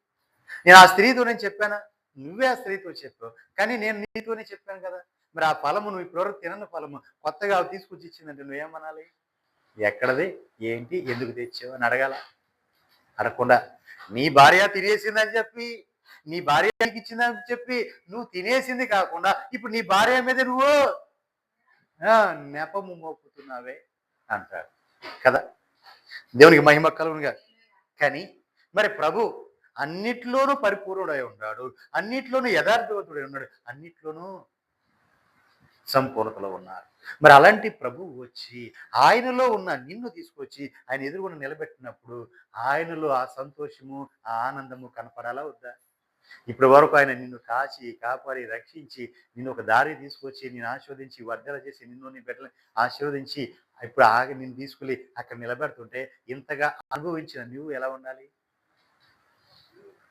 నేను ఆ స్త్రీతో నేను చెప్పానా? నువ్వే ఆ స్త్రీతో చెప్పావు. కానీ నేను నీతోనే చెప్పాను కదా! మరి ఆ ఫలము నువ్వు ఇప్పటివరకు తినని ఫలము కొత్తగా ఆమె తీసుకొచ్చి ఇచ్చిందంటే నువ్వేమనాలి? ఎక్కడిది? ఏంటి? ఎందుకు తెచ్చావు? అని అడగాల? అడగకుండా నీ భార్య తినేసిందని చెప్పి, నీ భార్య నీకిచ్చిందని చెప్పి, నువ్వు తినేసింది కాకుండా ఇప్పుడు నీ భార్య మీద నువ్వు నెపము మోపుతున్నావే అంటాడు కదా! దేవునికి మహిమ కలుగునుగా. కానీ మరి ప్రభు అన్నిట్లోనూ పరిపూర్ణుడై ఉన్నాడు. అన్నిట్లోనూ యథార్థవంతుడై ఉన్నాడు. అన్నిట్లోనూ సంపూర్ణతలో ఉన్నారు. మరి అలాంటి ప్రభువు వచ్చి ఆయనలో ఉన్న నిన్ను తీసుకొచ్చి ఆయన ఎదురుగుండా నిలబెట్టినప్పుడు ఆయనలో ఆ సంతోషము, ఆ ఆనందము కనపడాలా వద్దా? ఇప్పటి వరకు ఆయన నిన్ను కాచి, కాపాడి, రక్షించి నిన్ను ఒక దారి తీసుకొచ్చి నిన్ను ఆశీర్వదించి, వర్ధల చేసి నిన్ను నీ బిడ్డలని ఆశీర్వదించి ఇప్పుడు ఆగి నిన్ను తీసుకెళ్ళి అక్కడ నిలబెడుతుంటే ఇంతగా అనుభవించిన నువ్వు ఎలా ఉండాలి?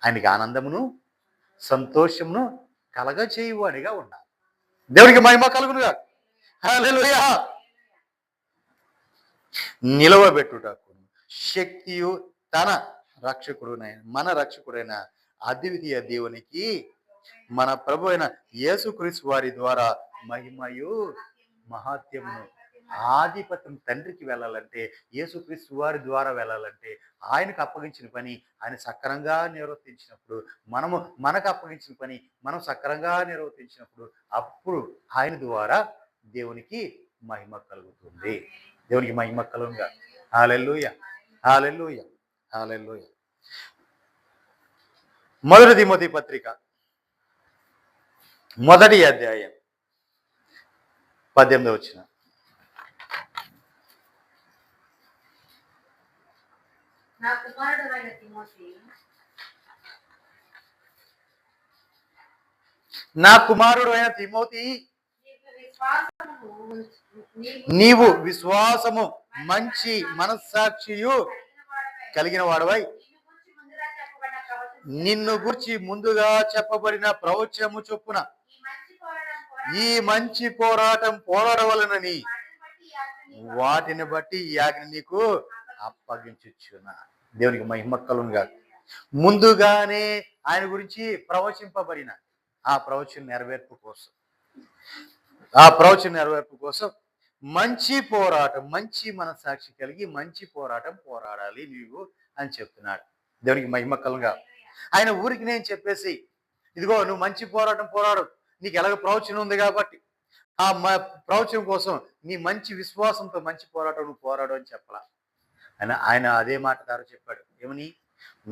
ఆయనకి ఆనందమును, సంతోషమును కలగచేయువాడిగా ఉండాలి. దేవునికి మహిమ కలుగునుగా. హల్లెలూయా. నిలవబెట్టుటకు శక్తియు తన రక్షకుడునైన మన రక్షకుడైన అద్వితీయ దేవునికి మన ప్రభు అయిన యేసుక్రీస్తు వారి ద్వారా మహిమయు మహాత్యమును ఆధిపత్యం తండ్రికి వెళ్ళాలంటే యేసుక్రీస్తు వారి ద్వారా వెళ్ళాలంటే ఆయనకు అప్పగించిన పని ఆయన సక్రమంగా నిర్వర్తించినప్పుడు మనకు అప్పగించిన పని మనం సక్రమంగా నిర్వర్తించినప్పుడు అప్పుడు ఆయన ద్వారా దేవునికి మహిమ కలుగుతుంది. దేవునికి మహిమ కలుగుగా. హల్లెలూయా, హల్లెలూయా, హల్లెలూయా. మొదటి తిమోతి పత్రిక 1వ అధ్యాయం 18వ వచనం. నా కుమారుడు అయిన తిమోతి, నీవు విశ్వాసము మంచి మనస్సాక్షియు కలిగిన వాడవై నిన్ను గురించి ముందుగా చెప్పబడిన ప్రవచనము చొప్పున ఈ మంచి పోరాటం పోరాడవలనని వాటిని బట్టి ఈ ఆజ్ఞ నీకు అప్పగించుచున్నా. దేవునికి మహిమ కలుగునుగా. ముందుగానే ఆయన గురించి ప్రవచింపబడిన ఆ ప్రవచన నెరవేర్పు కోసం మంచి పోరాటం, మంచి మనసాక్షి కలిగి మంచి పోరాటం పోరాడాలి నీవు అని చెప్తున్నాడు. దేవునికి మహిమ కలుగునుగా. ఆయన ఊరికి నేను చెప్పేసి ఇదిగో నువ్వు మంచి పోరాటం పోరాడు, నీకు ఎలాగ ప్రవచనం ఉంది కాబట్టి ఆ ప్రవచనం కోసం నీ మంచి విశ్వాసంతో మంచి పోరాటం నువ్వు పోరాడు అని చెప్పాల. ఆయన అదే మాట ద్వారా చెప్పాడు. ఏమని?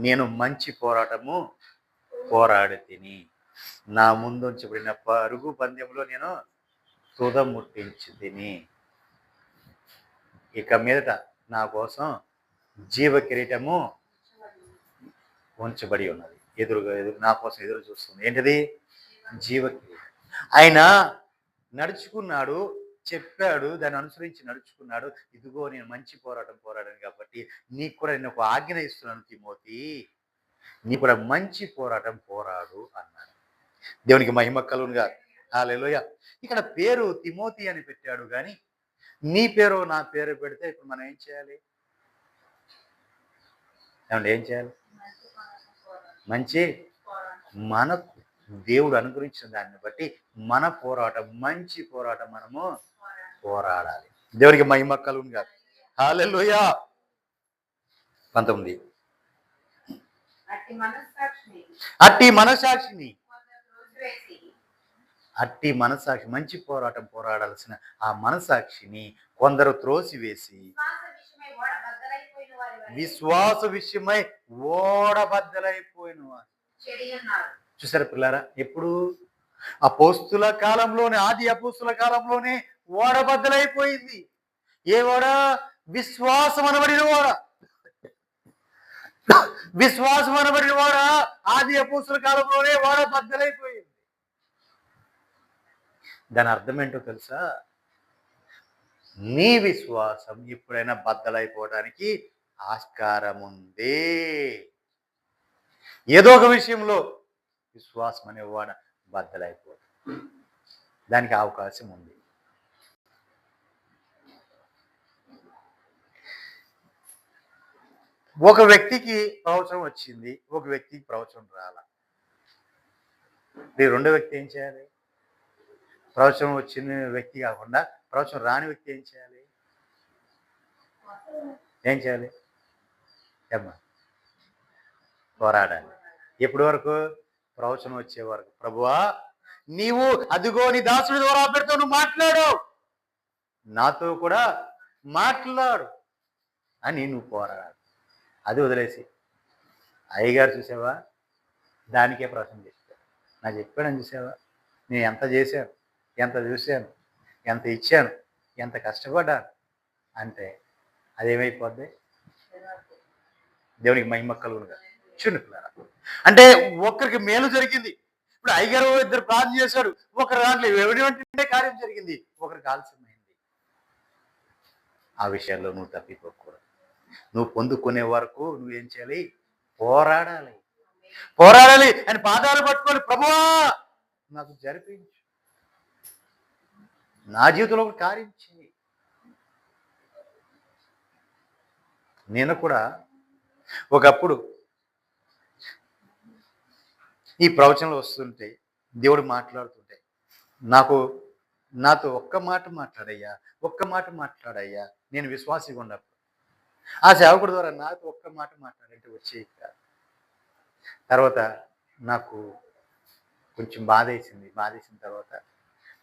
నేను మంచి పోరాటము పోరాడి తిని నా ముందుంచబడిన పరుగు పందెంలో నేను తుద ముట్టించి తిని ఇక మీదట నా కోసం జీవ కిరీటము ఉంచబడి ఉన్నది. ఎదురు నా కోసం ఎదురు చూస్తుంది. ఏంటిది? జీవ కిరీటం. ఆయన నడుచుకున్నాడు, చెప్పాడు, దాన్ని అనుసరించి నడుచుకున్నాడు. ఇదిగో నేను మంచి పోరాటం పోరాడాను కాబట్టి నీకు కూడా నేను ఒక ఆజ్ఞ ఇస్తున్నాను తిమోతి, నీ కూడా మంచి పోరాటం పోరాడు అన్నాడు. దేవునికి మహిమ కలుగునుగా. హల్లెలూయా. ఇక్కడ పేరు తిమోతి అని పెట్టాడు కానీ నీ పేరు నా పేరు పెడితే ఇప్పుడు మనం ఏం చేయాలి? ఏం చేయాలి? మంచి మనకు దేవుడు అనుగ్రహించిన దాన్ని బట్టి మన పోరాటం, మంచి పోరాటం మనము పోరాడాలి. దేవునికి మహిమ కలుగునుగా. హల్లెలూయా. 19 అట్టి మనసాక్షి మంచి పోరాటం పోరాడాల్సిన ఆ మనసాక్షిని కొందరు త్రోసివేసి విశ్వాస విషయమై ఓడబద్దలైపోయిన వారు. చూసారా పిల్లారా? ఎప్పుడు? అపోస్తుల కాలంలోనే, ఆది అపోస్తుల కాలంలోనే ఓడబద్దలైపోయింది. ఏ ఓడ? విశ్వాసం అనబడిన ఓడ. విశ్వాసం అనబడిన ఓడ ఆది అపోస్తుల కాలంలోనే ఓడబద్దలైపోయింది. దాని అర్థం ఏంటో తెలుసా? నీ విశ్వాసం ఎప్పుడైనా బద్దలైపోవడానికి ఆస్కారం ఉంది. ఏదో ఒక విషయంలో విశ్వాసం అనేవాడు బద్దలైపోతుంది. దానికి అవకాశం ఉంది. ఒక వ్యక్తికి ప్రవచనం వచ్చింది, ఒక వ్యక్తికి ప్రవచనం రాల. ఈ రెండో వ్యక్తి ఏం చేయాలి? ప్రవచనం వచ్చిన వ్యక్తి కాకుండా ప్రవచనం రాని వ్యక్తి ఏం చేయాలి? ఏం చేయాలి? ఏమ్మా? పోరాడాలి. ఎప్పటి వరకు? ప్రవచనం వచ్చే వరకు. ప్రభువా, నీవు అదిగో నీ దాసుడి ద్వారా పెడుతూ నువ్వు మాట్లాడు, నాతో కూడా మాట్లాడు అని నువ్వు పోరాడాలి. అది వదిలేసి అయ్యగారు చూసావా, దానికే ప్రవచనం చెప్పాడు, నాకు చెప్పాడని చూసావా, నేను ఎంత చేశాను, ఎంత చూశాను, ఎంత ఇచ్చాను, ఎంత కష్టపడ్డాను అంటే అదేమైపోద్ది? దేవునికి మహిమ కలుగునుగా. చిన్నపిల్లరా, అంటే ఒక్కరికి మేలు జరిగింది. ఇప్పుడు అయ్యగారు ఇద్దరు ప్రార్థన చేశాడు, ఒకరు దాంట్లో ఎవరి కార్యం జరిగింది, ఒకరికి ఆలస్యమైంది. ఆ విషయాల్లో నువ్వు తప్పిపోకూడదు. నువ్వు పొందుకునే వరకు నువ్వేం చేయాలి? పోరాడాలి. పోరాడాలి అని పాదాలు పట్టుకొని, ప్రభువా నాకు జరిపించు, నా జీవితంలో ఒక కార్యం చేయి. నేను కూడా ఒకప్పుడు ఈ ప్రవచనలు వస్తుంటే, దేవుడు మాట్లాడుతుంటే నాతో ఒక్క మాట మాట్లాడయ్యా, ఒక్క మాట మాట్లాడయ్యా, నేను విశ్వాసిగా ఉన్నప్పుడు ఆ సేవకుడి ద్వారా నాతో ఒక్క మాట మాట్లాడంటే వచ్చే. తర్వాత నాకు కొంచెం బాధేసింది. బాధేసిన తర్వాత,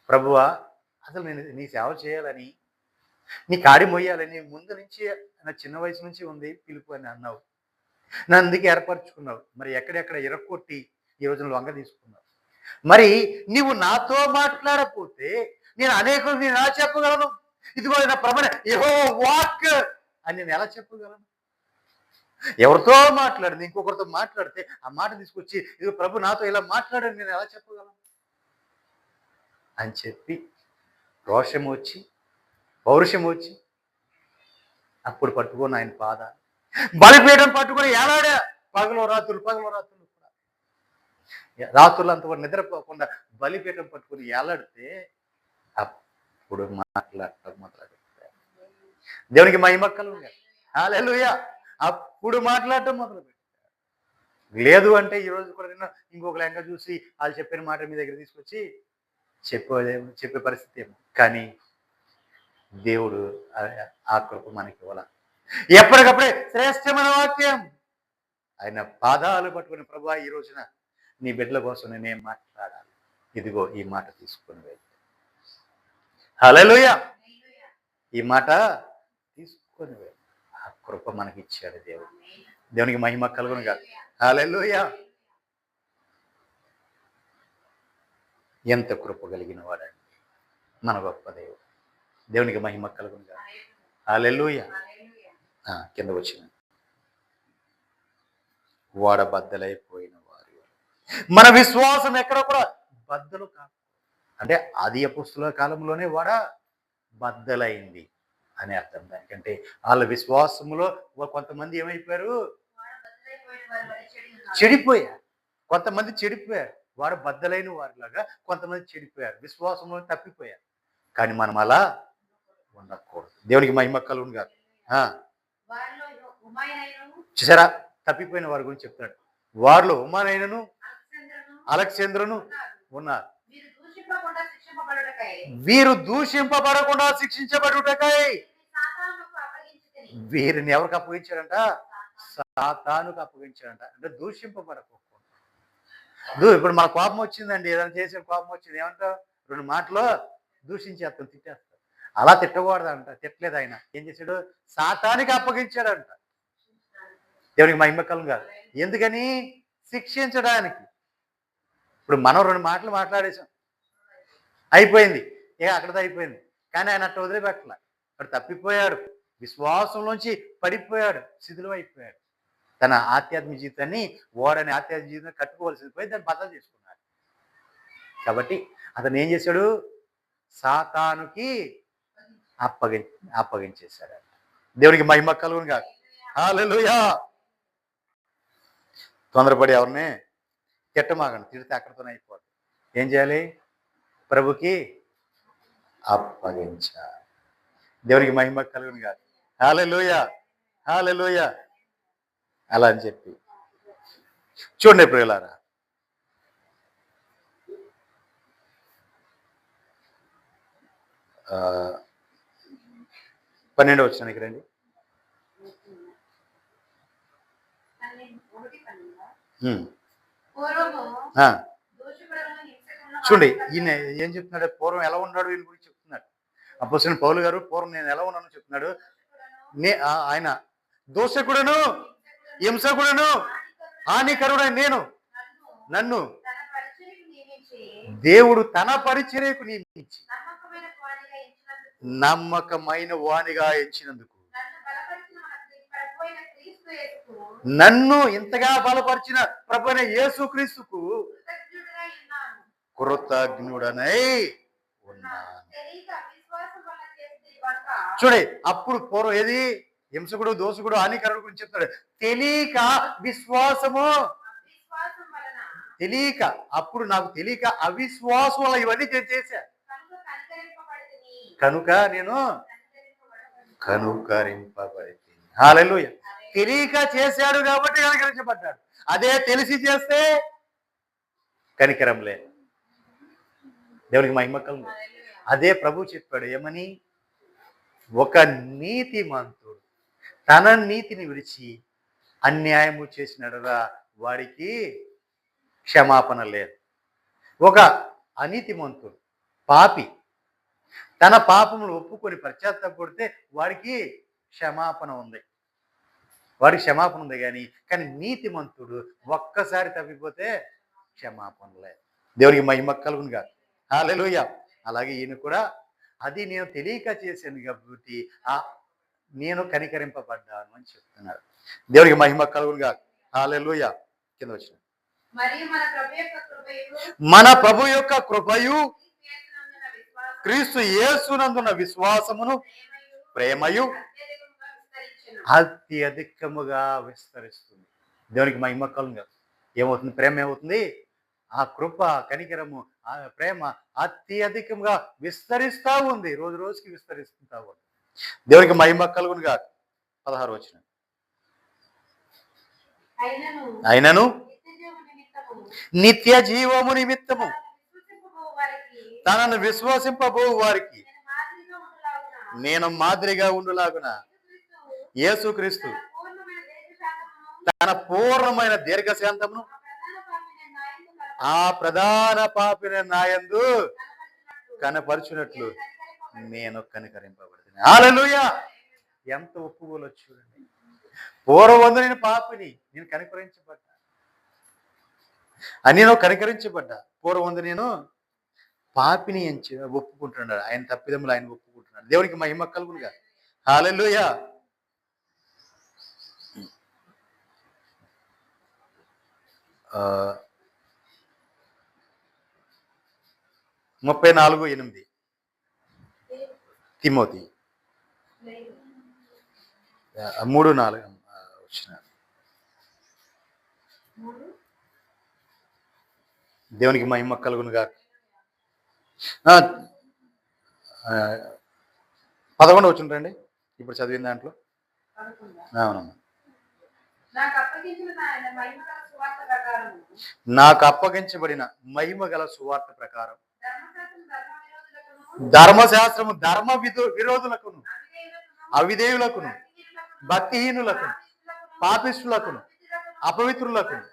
ప్రభువా అసలు నేను నీ సేవ చేయాలని, నీ కాడి మొయ్యాలని ముందు నుంచి, నా చిన్న వయసు నుంచి ఉంది పిలుపు అని అన్నావు, నన్ను అందుకే ఏర్పరచుకున్నావు. మరి ఎక్కడెక్కడ ఇరక్కొట్టి ఈ రోజున లొంగ తీసుకున్నావు. మరి నీవు నాతో మాట్లాడకపోతే నేను అనేకులు నేను ఎలా చెప్పగలను? ఇదిగో నా ప్రభువే యెహోవా వాక్ అని నేను ఎలా చెప్పగలను? ఎవరితో మాట్లాడింది, ఇంకొకరితో మాట్లాడితే ఆ మాట తీసుకొచ్చి ఇదిగో ప్రభు నాతో ఇలా మాట్లాడని నేను ఎలా చెప్పగలను అని చెప్పి రోషం వచ్చి, పౌరుషం వచ్చి, అప్పుడు పట్టుకొని ఆయన పాద బలిపీఠం పట్టుకొని ఏలాడా. పగలో రాత్రులు కూడా రాత్రులు అంత నిద్రపోకుండా బలిపీఠం పట్టుకొని ఏలాడితే అప్పుడు మాట్లాడటం మొదలుపెట్టారు. దేవునికి మహిమ కలుగును. హల్లెలూయా. అప్పుడు మాట్లాడటం మొదలుపెట్టారు. లేదు అంటే ఈ రోజు కూడా నిన్న ఇంకొక లెంక చూసి వాళ్ళు చెప్పిన మాట మీ దగ్గర తీసుకొచ్చి చెప్పే పరిస్థితి ఏమో. కానీ దేవుడు ఆ కృప మనకి ఇవ్వాల. ఎప్పటికప్పుడే శ్రేష్టమైన వాక్యం ఆయన పాదాలు పట్టుకుని, ప్రభువా ఈ రోజున నీ బిడ్డల కోసం నేనేం మాట్లాడాలి, ఇదిగో ఈ మాట తీసుకొని వెళ్ళి. హల్లెలూయా. ఈ మాట తీసుకొని వెళ్ళి ఆ కృప మనకి ఇచ్చాడు దేవుడు. దేవునికి మహిమ కలుగును గాక. హల్లెలూయా. ఎంత కృప కలిగిన వాడండి మన గొప్ప దేవుడు. దేవునికి మహిమ కలుగును గాక. హల్లెలూయా. కింద వచ్చిన వాడబద్దలైపోయిన వారి మన విశ్వాసం ఎక్కడ కూడా బద్దలు కాదు. అంటే ఆది అపొస్తలుల కాలంలోనే వాడ బద్దలైంది అని అర్థం. దానికంటే వాళ్ళ విశ్వాసములో కొంతమంది ఏమైపోయారు? చెడిపోయారు. కొంతమంది చెడిపోయారు. వాడు బద్దలైన వారిలాగా కొంతమంది చెడిపోయారు, విశ్వాసంలో తప్పిపోయారు. కానీ మనం అలా ఉండకూడదు. దేవునికి మహిమ కలుగును గాక. చూసారా, తప్పిపోయిన వారి గురించి చెప్తాడు. వారిలో ఉమానైనను అలెగ్జాంద్రును ఉన్నారు. వీరు దూషింపబడకుండా శిక్షించబడుటకై వీరిని ఎవరికి అప్పగించాడంట? సాతానుకు అప్పగించాడంట. అంటే దూషింపబడకుండా. ఇప్పుడు మన కోపం వచ్చిందండి, ఏదైనా చేసిన కోపం వచ్చింది, ఏమంటావు? 2 మాటలు దూషించేస్తాం, తిట్టేస్తాం. అలా తిట్టకూడదంట. తిట్టలేదు ఆయన. ఏం చేశాడు? సాతానికి అప్పగించాడంట. దేవునికి మహిమ కలుగును గాక. ఎందుకని? శిక్షించడానికి. ఇప్పుడు మనం 2 మాటలు మాట్లాడేశాం, అయిపోయింది, అక్కడితో అయిపోయింది. కానీ ఆయన అట్లా వదిలిపెట్టలే. అక్కడ తప్పిపోయాడు, విశ్వాసంలోంచి పడిపోయాడు, శిథిలం అయిపోయాడు. తన ఆధ్యాత్మిక జీవితాన్ని, ఓడని ఆధ్యాత్మిక జీవితాన్ని కట్టుకోవాల్సింది పోయి దాన్ని బద్దలు చేసుకున్నాడు. కాబట్టి అతను ఏం చేశాడు? సాతానుకి అప్పగించేశాడు. దేవునికి మహిమ కలుగును గాక. హల్లెలూయా. తొందరపడి ఎవరిని తిట్టమాగండి. తిడితే అక్కడితోనే అయిపోతుంది. ఏం చేయాలి? ప్రభుకి అప్పగించాలి. దేవునికి మహిమ కలుగును గాక. హల్లెలూయా. హల్లెలూయా. అలా అని చెప్పి చూడండి ప్రియులారా, 12వ వచనానికి రండి. చూడండి ఈయన ఏం చెప్తున్నాడు, పూర్వం ఎలా ఉన్నాడు వీళ్ళ గురించి చెప్తున్నాడు. అపోస్తలుడైన పౌలు గారు పూర్వం నేను ఎలా ఉన్నానో చెప్తున్నాడు. ఆయన దోషకుడను, హింసకుడను, హానికరుడైన నేను నన్ను దేవుడు తన పరిచర్యకు నియమించి నమ్మకమైన వానిగా ఎంచినందుకు నన్ను ఇంతగా బలపరిచిన ప్రభువైన యేసుక్రీస్తుకు కృతజ్ఞుడనై ఉన్నాను. చూడే అప్పుడు పూర్వం ఏది హింసకుడు, దోషకుడు, హానికరుడు గురించి చెప్తాడు. తెలియక విశ్వాసము, తెలియక అప్పుడు నాకు తెలియక అవిశ్వాసం వల్ల ఇవన్నీ చేశా, కనుక నేను కనుకరింపబడి. హల్లెలూయా. తెలియక చేశాడు కాబట్టి కనికరించబడ్డాడు. అదే తెలిసి చేస్తే కనికరం లేదు. దేవునికి మహిమ కలుగు. అదే ప్రభు చెప్పాడు ఏమని, ఒక నీతిమంతుడు తన నీతిని విడిచి అన్యాయము చేసినడురా వాడికి క్షమాపణ లేదు. ఒక అనీతిమంతుడు పాపి తన పాపములు ఒప్పుకొని పశ్చాత్తాపడితే వాడికి క్షమాపణ ఉంది, వాడికి క్షమాపణ ఉంది. కానీ నీతిమంతుడు ఒక్కసారి తప్పిపోతే క్షమాపణ లేదు. దేవునికి మహిమ కలుగునుగా. హల్లెలూయా. అలాగే ఈయన కూడా అది నేను తెలియక చేశాను కాబట్టి నేను కనికరింపబడ్డాను అని చెప్తున్నాడు. దేవునికి మహిమ కలుగునుగా. హల్లెలూయా. కింద వచ్చిన మన ప్రభు యొక్క కృపయు క్రీస్తు యేసునందున్న విశ్వాసమును ప్రేమయు అత్యధికముగా విస్తరిస్తుంది. దేవునికి మహిమ కలుగునుగా. ఏమవుతుంది? ప్రేమ ఏమవుతుంది? ఆ కృప, కనికరము, ఆ ప్రేమ అత్యధికంగా విస్తరిస్తూ ఉంది, రోజు రోజుకి విస్తరిస్తూ ఉంది. దేవునికి మహిమ కలుగునుగా. 16వ వచనం. అయినను నిత్య జీవము నిమిత్తము తనను విశ్వసింపబో వారికి నేను మాదిరిగా ఉండులాగున యేసుక్రీస్తు తన పూర్ణమైన దీర్ఘశాంతమును ఆ ప్రధాన పాపిన నాయందు కనపరుచున్నట్లు నేను కనికరింపబడుతుంది. హల్లెలూయా. ఎంత ఒప్పుకోలు చూడండి. పూర్వవందు నేను పాపిని, నేను కనికరించబడ్డా అని నేను కనికరించబడ్డా. పూర్వవందు నేను పాపిని ఒప్పుకుంటున్నాడు. ఆయన తప్పిదములు ఆయన ఒప్పుకుంటున్నాడు. దేవునికి మహిమ కలుగునుగా. హల్లెలూయా. ఆ 34:8 తిమోతి 3:4 వచ్చిన. దేవునికి మహిమ కలుగునుగా. 11 వచ్చిందండి ఇప్పుడు చదివిన దాంట్లో. అవునమ్మా. నాకు అప్పగించబడిన మహిమ గల సువార్త ప్రకారం ధర్మశాస్త్రము ధర్మ విరోధులకును, అవిధేయులకును, భక్తిహీనులకును, పాపిష్టులకును, అపవిత్రులకును,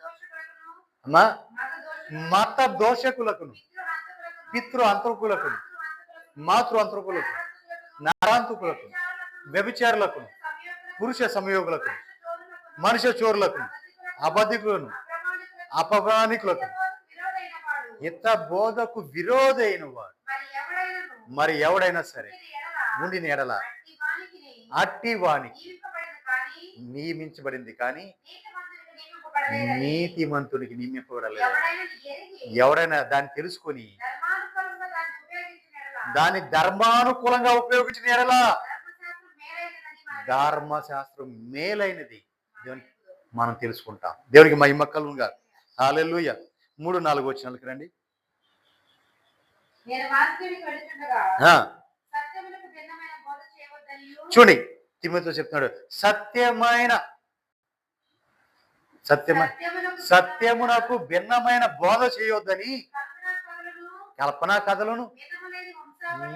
మత దోషకులకును, పితృ అంతకులకును, మాతృ అంతకులకు, నరాంతకులకు, వ్యభిచారులకు, పురుష సంయోగులకు, మనుష్య చోరులకు, అబద్ధికులను, అపమానికులకు, హిత బోధకు విరోధైన వాడు మరి ఎవడైనా సరే ఉండిన ఎడల అట్టి వానికి నియమించబడింది కానీ నీతిమంతుడికి నియమింపబడలేదు. ఎవడైనా దాన్ని తెలుసుకొని దాన్ని ధర్మానుకూలంగా ఉపయోగించిన ఎడల ధర్మశాస్త్రం మేలైనది మనం తెలుసుకుంటాం. దేవునికి మహిమ కలుగునుగా. హల్లెలూయా. 3-4 వచనాలకు రండి. చూడండి తిమోతితో చెప్తున్నాడు, సత్యమైన సత్యమ సత్యమునకు భిన్నమైన బోధ చేయొద్దని కల్పనా కథలను,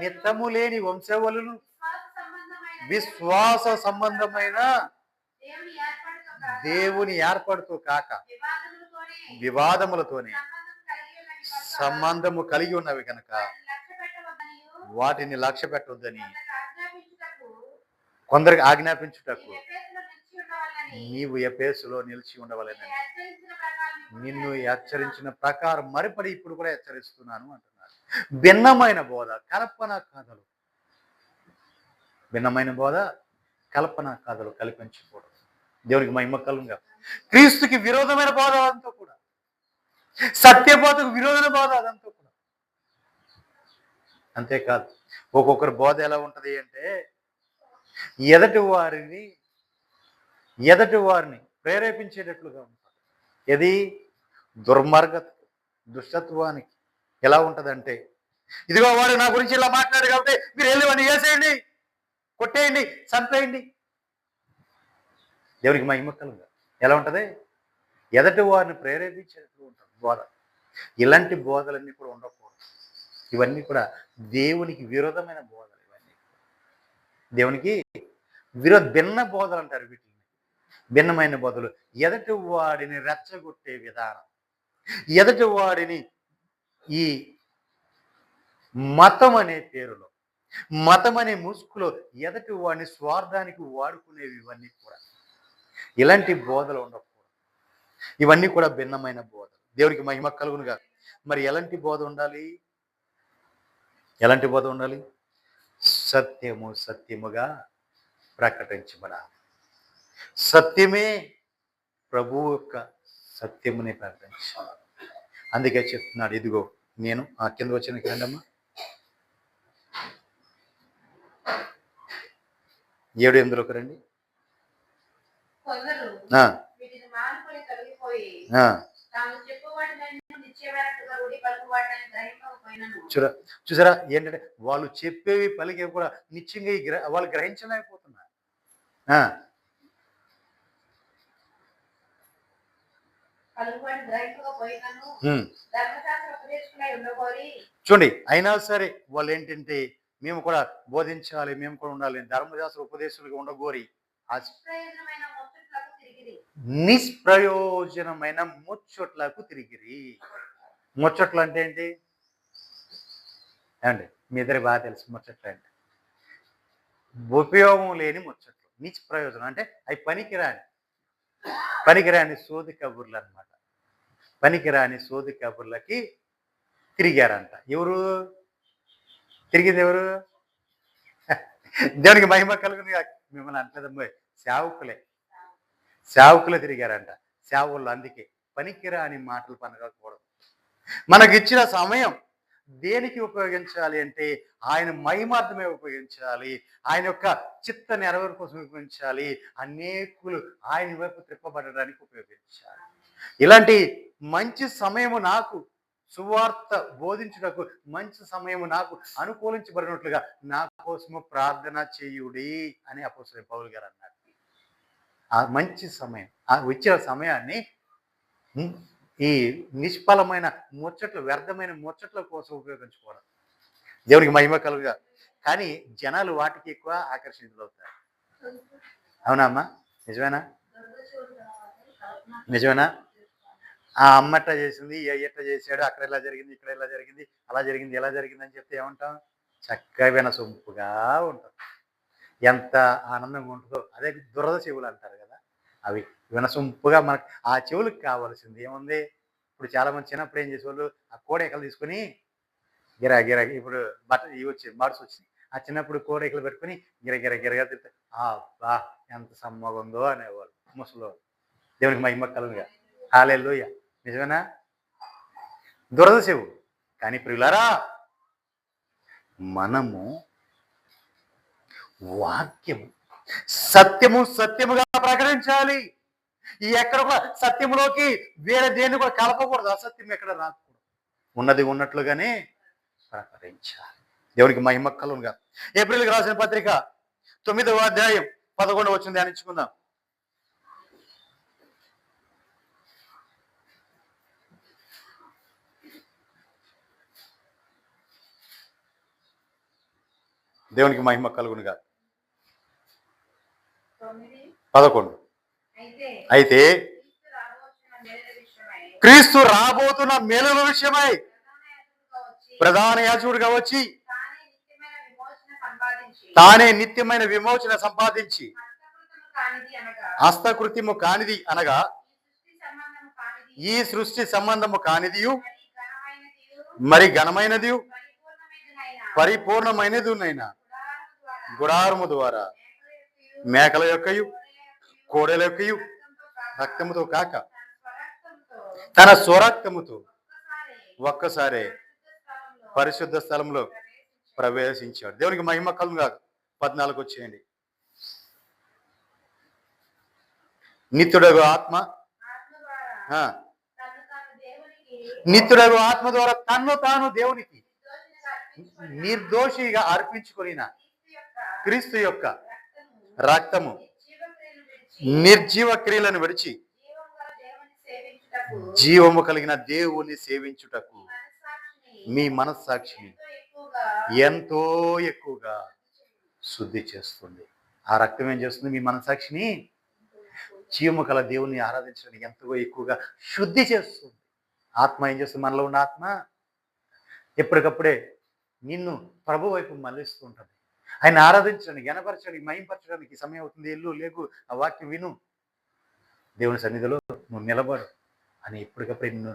మితము లేని వంశవలును, విశ్వాస సంబంధమైన దేవుని ఏర్పడుతూ కాక వివాదములతోనే సంబంధము కలిగి ఉన్నవి కనుక వాటిని లక్ష్య పెట్టొద్దని కొందరికి ఆజ్ఞాపించుటకు నీవు ఎఫెసులో నిలిచి ఉండవలెనని నిన్ను హెచ్చరించిన ప్రకారం మరిపడి ఇప్పుడు కూడా హెచ్చరిస్తున్నాను అంటున్నారు. భిన్నమైన బోధ, కల్పన కథలు, భిన్నమైన బోధ, కల్పన కథలు కల్పించకూడదు. దేవునికి మహిమ కలుగుగా. క్రీస్తుకి విరోధమైన బోధ అదంతా కూడా, సత్యబోధకు విరోధమైన బోధ అదంతా కూడా. అంతేకాదు ఒక్కొక్కరి బోధ ఎలా ఉంటది అంటే ఎదటి వారిని ప్రేరేపించేటట్లుగా ఉంటుంది. ఇది దుర్మార్గత, దుష్టత్వానికి ఎలా ఉంటదంటే, ఇదిగో వాడు నా గురించి ఇలా మాట్లాడు కాబట్టి మీరు వెళ్ళి వాడిని వేసేయండి, కొట్టేయండి, చంపేయండి. దేవునికి మహిమ కలుగుగా. ఎలా ఉంటది? ఎదటి వారిని ప్రేరేపించేటట్లు ఉంటుంది బోధ. ఇలాంటి బోధలన్నీ కూడా ఉండకూడదు. ఇవన్నీ కూడా దేవునికి విరోధమైన బోధలు. ఇవన్నీ దేవునికి భిన్న బోధలు అంటారు వీటిని. భిన్నమైన బోధలు, ఎదటి వాడిని రెచ్చగొట్టే విధానం, ఎదటి వాడిని ఈ మతం అనే పేరులో, మతం అనే ముసుగులో ఎదటి వాడిని స్వార్థానికి వాడుకునేవి. ఇవన్నీ కూడా ఇలాంటి బోధలు ఉండకూడదు. ఇవన్నీ కూడా భిన్నమైన బోధలు. దేవునికి మహిమ కలుగునుగా. మరి ఎలాంటి బోధ ఉండాలి? ఎలాంటి బోధ ఉండాలి? సత్యముగా ప్రకటించబడాలి. సత్యమే ప్రభువు యొక్క సత్యముని ప్రకటించాలి. అందుకే చెప్తున్నాడు, ఇదిగో నేను ఆ కింద వచ్చిన కిందమ్మా 7:8 రండి. చూసారా ఏంటంటే వాళ్ళు చెప్పేవి పలికే కూడా నిశ్చయంగా వాళ్ళు గ్రహించలేకపోతున్నారు. చూడండి, అయినా సరే వాళ్ళు ఏంటంటే మేము కూడా బోధించాలి, మేము కూడా ఉండాలి, ధర్మశాస్త్ర ఉపదేశాలుగా ఉండగోరి నిష్ప్రయోజనమైన ముచ్చట్లకు తిరిగిరి. ముచ్చట్లు అంటే ఏంటి ఏమండి? మీ ఇద్దరి బాగా తెలుసు ముచ్చట్లు అంటే. ఉపయోగం లేని ముచ్చట్లు, నిష్ప్రయోజనం అంటే అవి పనికిరాని సోది కబుర్లు అనమాట. పనికిరాని సోది కబుర్లకి తిరిగారంట. తిరిగింది ఎవరు? దేవునికి మహిమ కలుగుని. మిమ్మల్ని అంటదమ్మ సేవకులే తిరిగారంట. సేవకులు అందుకే పనికిరాని మాటలు పనకూడదు. మనకిచ్చిన సమయం దేనికి ఉపయోగించాలి అంటే ఆయన మహిమార్థమే ఉపయోగించాలి, ఆయన యొక్క చిత్త నెరవేరు కోసం ఉపయోగించాలి, అనేకులు ఆయన వైపు త్రిప్పబడడానికి ఉపయోగించాలి. ఇలాంటి మంచి సమయము నాకు సువార్త బోధించుటకు మంచి సమయము నాకు అనుకూలించబడినట్లుగా నా కోసము ప్రార్థన చేయుడి అని అపోస్తలుడైన పౌలు గారు అన్నారు. ఆ మంచి సమయం, ఆ వచ్చిన సమయాన్ని ఈ నిష్ఫలమైన ముచ్చట్లు, వ్యర్థమైన ముచ్చట్ల కోసం ఉపయోగించుకోవడం. దేవునికి మహిమ కలుగుగా. కానీ జనాలు వాటికి ఎక్కువ ఆకర్షితులవుతారు. అవునా అమ్మా? నిజమేనా? ఆ అమ్మ ఎట్లా చేసింది, ఎట్లా చేశాడు, అక్కడ ఎలా జరిగింది, ఇక్కడ ఎలా జరిగింది, అలా జరిగింది, ఎలా జరిగింది అని చెప్తే ఏమంటాం? చక్కగా వినసొంపుగా ఉంటుంది. ఎంత ఆనందంగా ఉంటుందో. అదే దురద చెవులు అంటారు కదా, అవి వినసొంపుగా మనకు ఆ చెవులకు కావాల్సింది ఏముంది? ఇప్పుడు చాలా మంది చిన్నప్పుడు ఏం చేసేవాళ్ళు, ఆ కోడేకలు తీసుకుని గిరా ఇప్పుడు ఇవి వచ్చాయి, బర్డ్స్ వచ్చినాయి, ఆ చిన్నప్పుడు కోడేకలు పెట్టుకుని గిరగిరగా తింటే బా ఎంత సమ్మగా ఉందో అనేవాళ్ళు ముసలో. దేవునికి మహిమ కలుగుగా. హల్లెలూయా. నిజమేనా? దురద చెవు. కానీ ప్రియులారా, మనము వాక్యము సత్యముగా ప్రకటించాలి. ఈ ఎక్కడ కూడా సత్యములోకి వేరే దేన్ని కూడా కలపకూడదు. అసత్యం ఎక్కడ రాకూడదు. ఉన్నది ఉన్నట్లుగానే ప్రకటించాలి. దేవునికి మహిమ కలుగుగా. ఏప్రిల్కి రాసిన పత్రిక 9వ అధ్యాయం 11వ వచనం ధ్యానించుకుందాం. దేవునికి మహిమ కలుగునుగా. 11. అయితే క్రీస్తు రాబోతున్న మేలుల విషయమై ప్రధాన యాజకుడిగా వచ్చి తానే నిత్యమైన విమోచన సంపాదించి హస్తకృత్యము కానిది అనగా ఈ సృష్టి సంబంధము కానిదియు మరి ఘనమైనది పరిపూర్ణమైనదినైనా గుడారము ద్వారా మేకల యొక్కయు కోడెల యొక్కయు రక్తముతో కాక తన స్వరక్తముతో ఒక్కసారే పరిశుద్ధ స్థలంలో ప్రవేశించాడు. దేవునికి మహిమ కలుగుగా. 14 వచ్చేయండి. నిత్యుడగు ఆత్మ నిత్యుడగు ఆత్మ ద్వారా తన్ను తాను దేవునికి నిర్దోషిగా అర్పించుకొనిన క్రీస్తు యొక్క రక్తము నిర్జీవ క్రియలను విడిచి జీవము కలిగిన దేవుని సేవించుటకు మీ మనస్సాక్షిని ఎంతో ఎక్కువగా శుద్ధి చేస్తుంది. ఆ రక్తం ఏం చేస్తుంది? మీ మనస్సాక్షిని జీవము కల దేవుని ఆరాధించడానికి ఎంతో ఎక్కువగా శుద్ధి చేస్తుంది. ఆత్మ ఏం చేస్తుంది? మనలో ఉన్న ఆత్మ ఎప్పటికప్పుడే నిన్ను ప్రభు వైపు మళ్ళిస్తూ ఉంటుంది. ఆయన ఆరాధించడానికి, గణపరచడానికి, మహింపరచడానికి సమయం అవుతుంది. ఎల్లు లేకు, ఆ వాక్యం విను, దేవుని సన్నిధిలో నువ్వు నిలబడు అని ఎప్పటికప్పుడు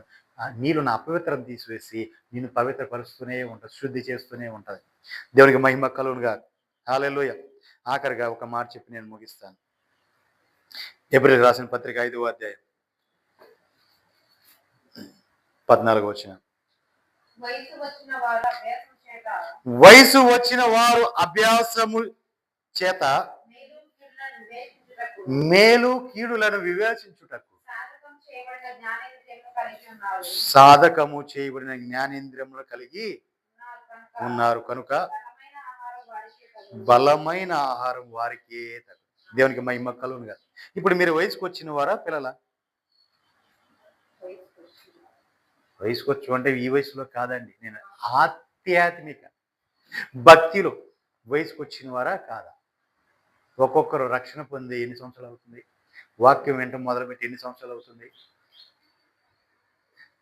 నీలో నా అపవిత్రం తీసివేసి నిన్ను పవిత్రపరుస్తూనే ఉంటుంది, శుద్ధి చేస్తూనే ఉంటుంది. దేవునికి మహిమ కలుగునుగా. హల్లెలూయా. ఆఖరిగా ఒక మాట చెప్పి నేను ముగిస్తాను. హెబ్రీయులకు రాసిన పత్రిక 5వ అధ్యాయం 14వ వచనం. వయసు వచ్చిన వారు అభ్యాసము చేత మేలు కీడులను వివేచించుటకు సాధకము చేయబడిన జ్ఞానేంద్రియములు కలిగి ఉన్నారు కనుక బలమైన ఆహారం వారికి. దేవునికి మహిమ కలుగునుగా. ఇప్పుడు మీరు వయసుకు వచ్చిన వారా పిల్లల? వయసుకు వచ్చు అంటే ఈ వయసులో కాదండి, నేను ఆధ్యాత్మిక భక్తిలో వయసుకు వచ్చిన వారా కాదా? ఒక్కొక్కరు రక్షణ పొంది ఎన్ని సంవత్సరాలు అవుతుంది? వాక్యం వినటం మొదలుపెట్టి ఎన్ని సంవత్సరాలు అవుతుంది?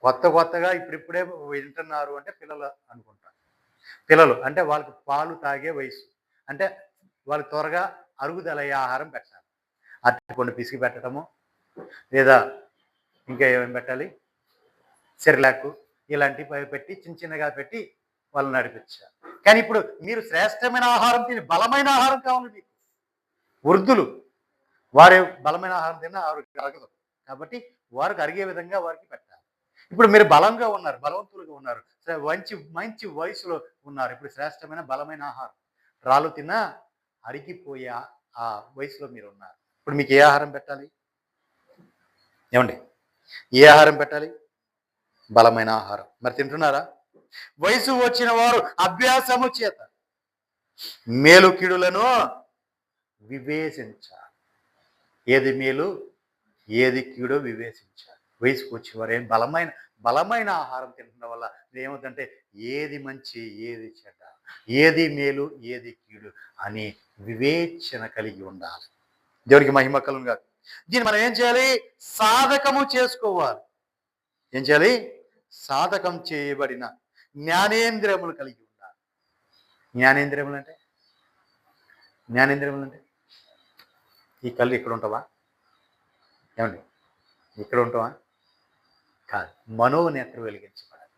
కొత్తగా ఇప్పుడిప్పుడే వింటున్నారు అంటే పిల్లలు అనుకుంటారు. పిల్లలు అంటే వాళ్ళకి పాలు తాగే వయసు, అంటే వాళ్ళు త్వరగా అరుగుదలయ్యే ఆహారం పెట్టాలి. అరటిపండు పిసికి పెట్టడము, లేదా ఇంకా ఏమేమి పెట్టాలి, సెర్లాకు ఇలాంటివి పెట్టి చిన్నగా పెట్టి వాళ్ళు నడిపించారు. కానీ ఇప్పుడు మీరు శ్రేష్టమైన ఆహారం తిని, బలమైన ఆహారం కావాలి మీకు. వృద్ధులు వారి బలమైన ఆహారం తిన్నా వారికి అరగదు, కాబట్టి వారికి అరిగే విధంగా వారికి పెట్టాలి. ఇప్పుడు మీరు బలంగా ఉన్నారు, బలవంతులుగా ఉన్నారు, మంచి వయసులో ఉన్నారు. ఇప్పుడు శ్రేష్టమైన బలమైన ఆహారం, రాళ్ళు తిన్నా అరిగిపోయే ఆ వయసులో మీరు ఉన్నారు. ఇప్పుడు మీకు ఏ ఆహారం పెట్టాలి? ఏమండి, ఏ ఆహారం పెట్టాలి? బలమైన ఆహారం. మరి తింటున్నారా? వయసు వచ్చిన వారు అభ్యాసము చేత మేలు కీడులను వివేచించాలి. ఏది మేలు ఏది కీడో వివేచించాలి. వయసుకు వచ్చేవారు ఏం బలమైన ఆహారం తినడం వల్ల ఏమవుతుందంటే ఏది మంచి ఏది చెడ్డ, ఏది మేలు ఏది కీడు అని వివేచన కలిగి ఉండాలి. దేవునికి మహిమ కలుగునుగా. దీన్ని మనం ఏం చేయాలి? సాధకము చేసుకోవాలి. ఏం చేయాలి? సాధకం చేయబడిన జ్ఞానేంద్రియములు కలిగి ఉండాలి. జ్ఞానేంద్రియములు అంటే ఈ కళ్ళు ఇక్కడ ఉంటావా? ఏమండి, ఇక్కడ ఉంటావా? కాదు, మనోనేత్రం వెలిగించబడాలి.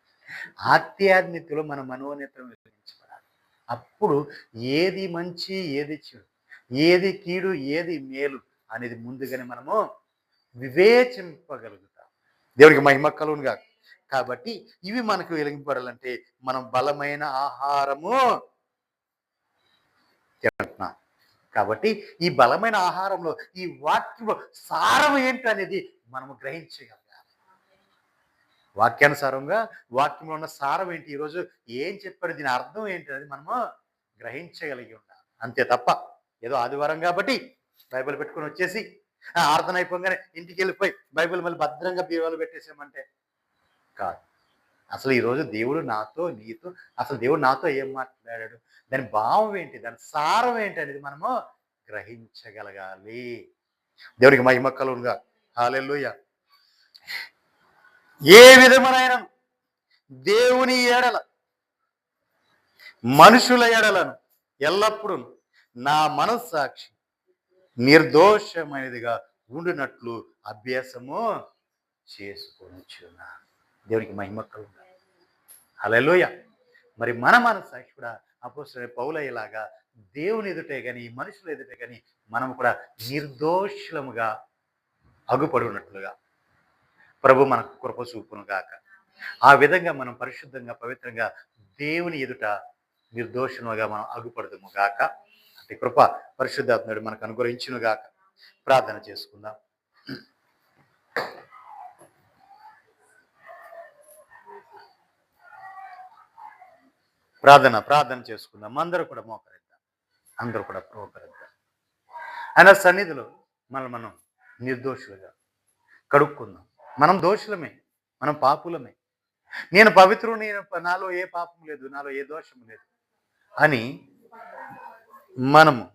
ఆధ్యాత్మికలో మన మనోనేత్రం వెలిగించబడాలి. అప్పుడు ఏది మంచి ఏది చెడు, ఏది కీడు ఏది మేలు అనేది ముందుగానే మనము వివేచింపగలుగుతాం. దేవునికి మహిమ కలుగునుగా. కాబట్టి ఇవి మనకు వెలిగింపడాలంటే మనం బలమైన ఆహారము తింటున్నాం. కాబట్టి ఈ బలమైన ఆహారంలో ఈ వాక్యంలో సారం ఏంటి అనేది మనము గ్రహించగలగాలి. వాక్యానుసారంగా వాక్యంలో ఉన్న సారం ఏంటి, ఈరోజు ఏం చెప్పారు, దీని అర్థం ఏంటి అనేది మనము గ్రహించగలిగి ఉండాలి. అంతే తప్ప ఏదో ఆదివారం కాబట్టి బైబిల్ పెట్టుకొని వచ్చేసి ఆరాధన అయిపోగానే ఇంటికి వెళ్ళిపోయి బైబిల్ మళ్ళీ భద్రంగా బీరువాలో పెట్టేసామంటే కాదు. అసలు ఈరోజు దేవుడు నాతో నీతో అసలు దేవుడు నాతో ఏం మాట్లాడాడు, దాని భావం ఏంటి, దాని సారం ఏంటి అనేది మనము గ్రహించగలగాలి. దేవునికి మహిమ కలుగునుగా. హల్లెలూయా. ఏ విధమునైన దేవుని ఎడల మనుషుల ఎడలను ఎల్లప్పుడూ నా మనస్సాక్షి నిర్దోషమైనదిగా ఉండినట్లు అభ్యాసము చేసుకొనుచున్నాను. దేవునికి మహిమ కలుగునుగా. హల్లెలూయా. మరి మన మనస్సాక్షి కూడా అపోస్తలుడైన పౌలయ్యలాగా దేవుని ఎదుటే కానీ మనుషుల ఎదుటే కానీ మనం కూడా నిర్దోషులముగా అగుపడి ఉన్నట్లుగా ప్రభు మనకు కృప చూపును గాక. ఆ విధంగా మనం పరిశుద్ధంగా పవిత్రంగా దేవుని ఎదుట నిర్దోషముగా మనం అగుపడదుము గాక. అట్టి కృప పరిశుద్ధాత్ముడు మనకు అనుగ్రహించును గాక. ప్రార్థన చేసుకుందాం. ప్రార్థన చేసుకుందాం. అందరూ కూడా మోకరిద్దాం. అందరూ కూడా మోకరిద్దాం. ఆయన సన్నిధిలో మనం నిర్దోషులుగా కడుక్కుందాం. మనం దోషులమే, మనం పాపులమే. నేను పవిత్రుని, నాలో ఏ పాపం లేదు, నాలో ఏ దోషం లేదు అని మనము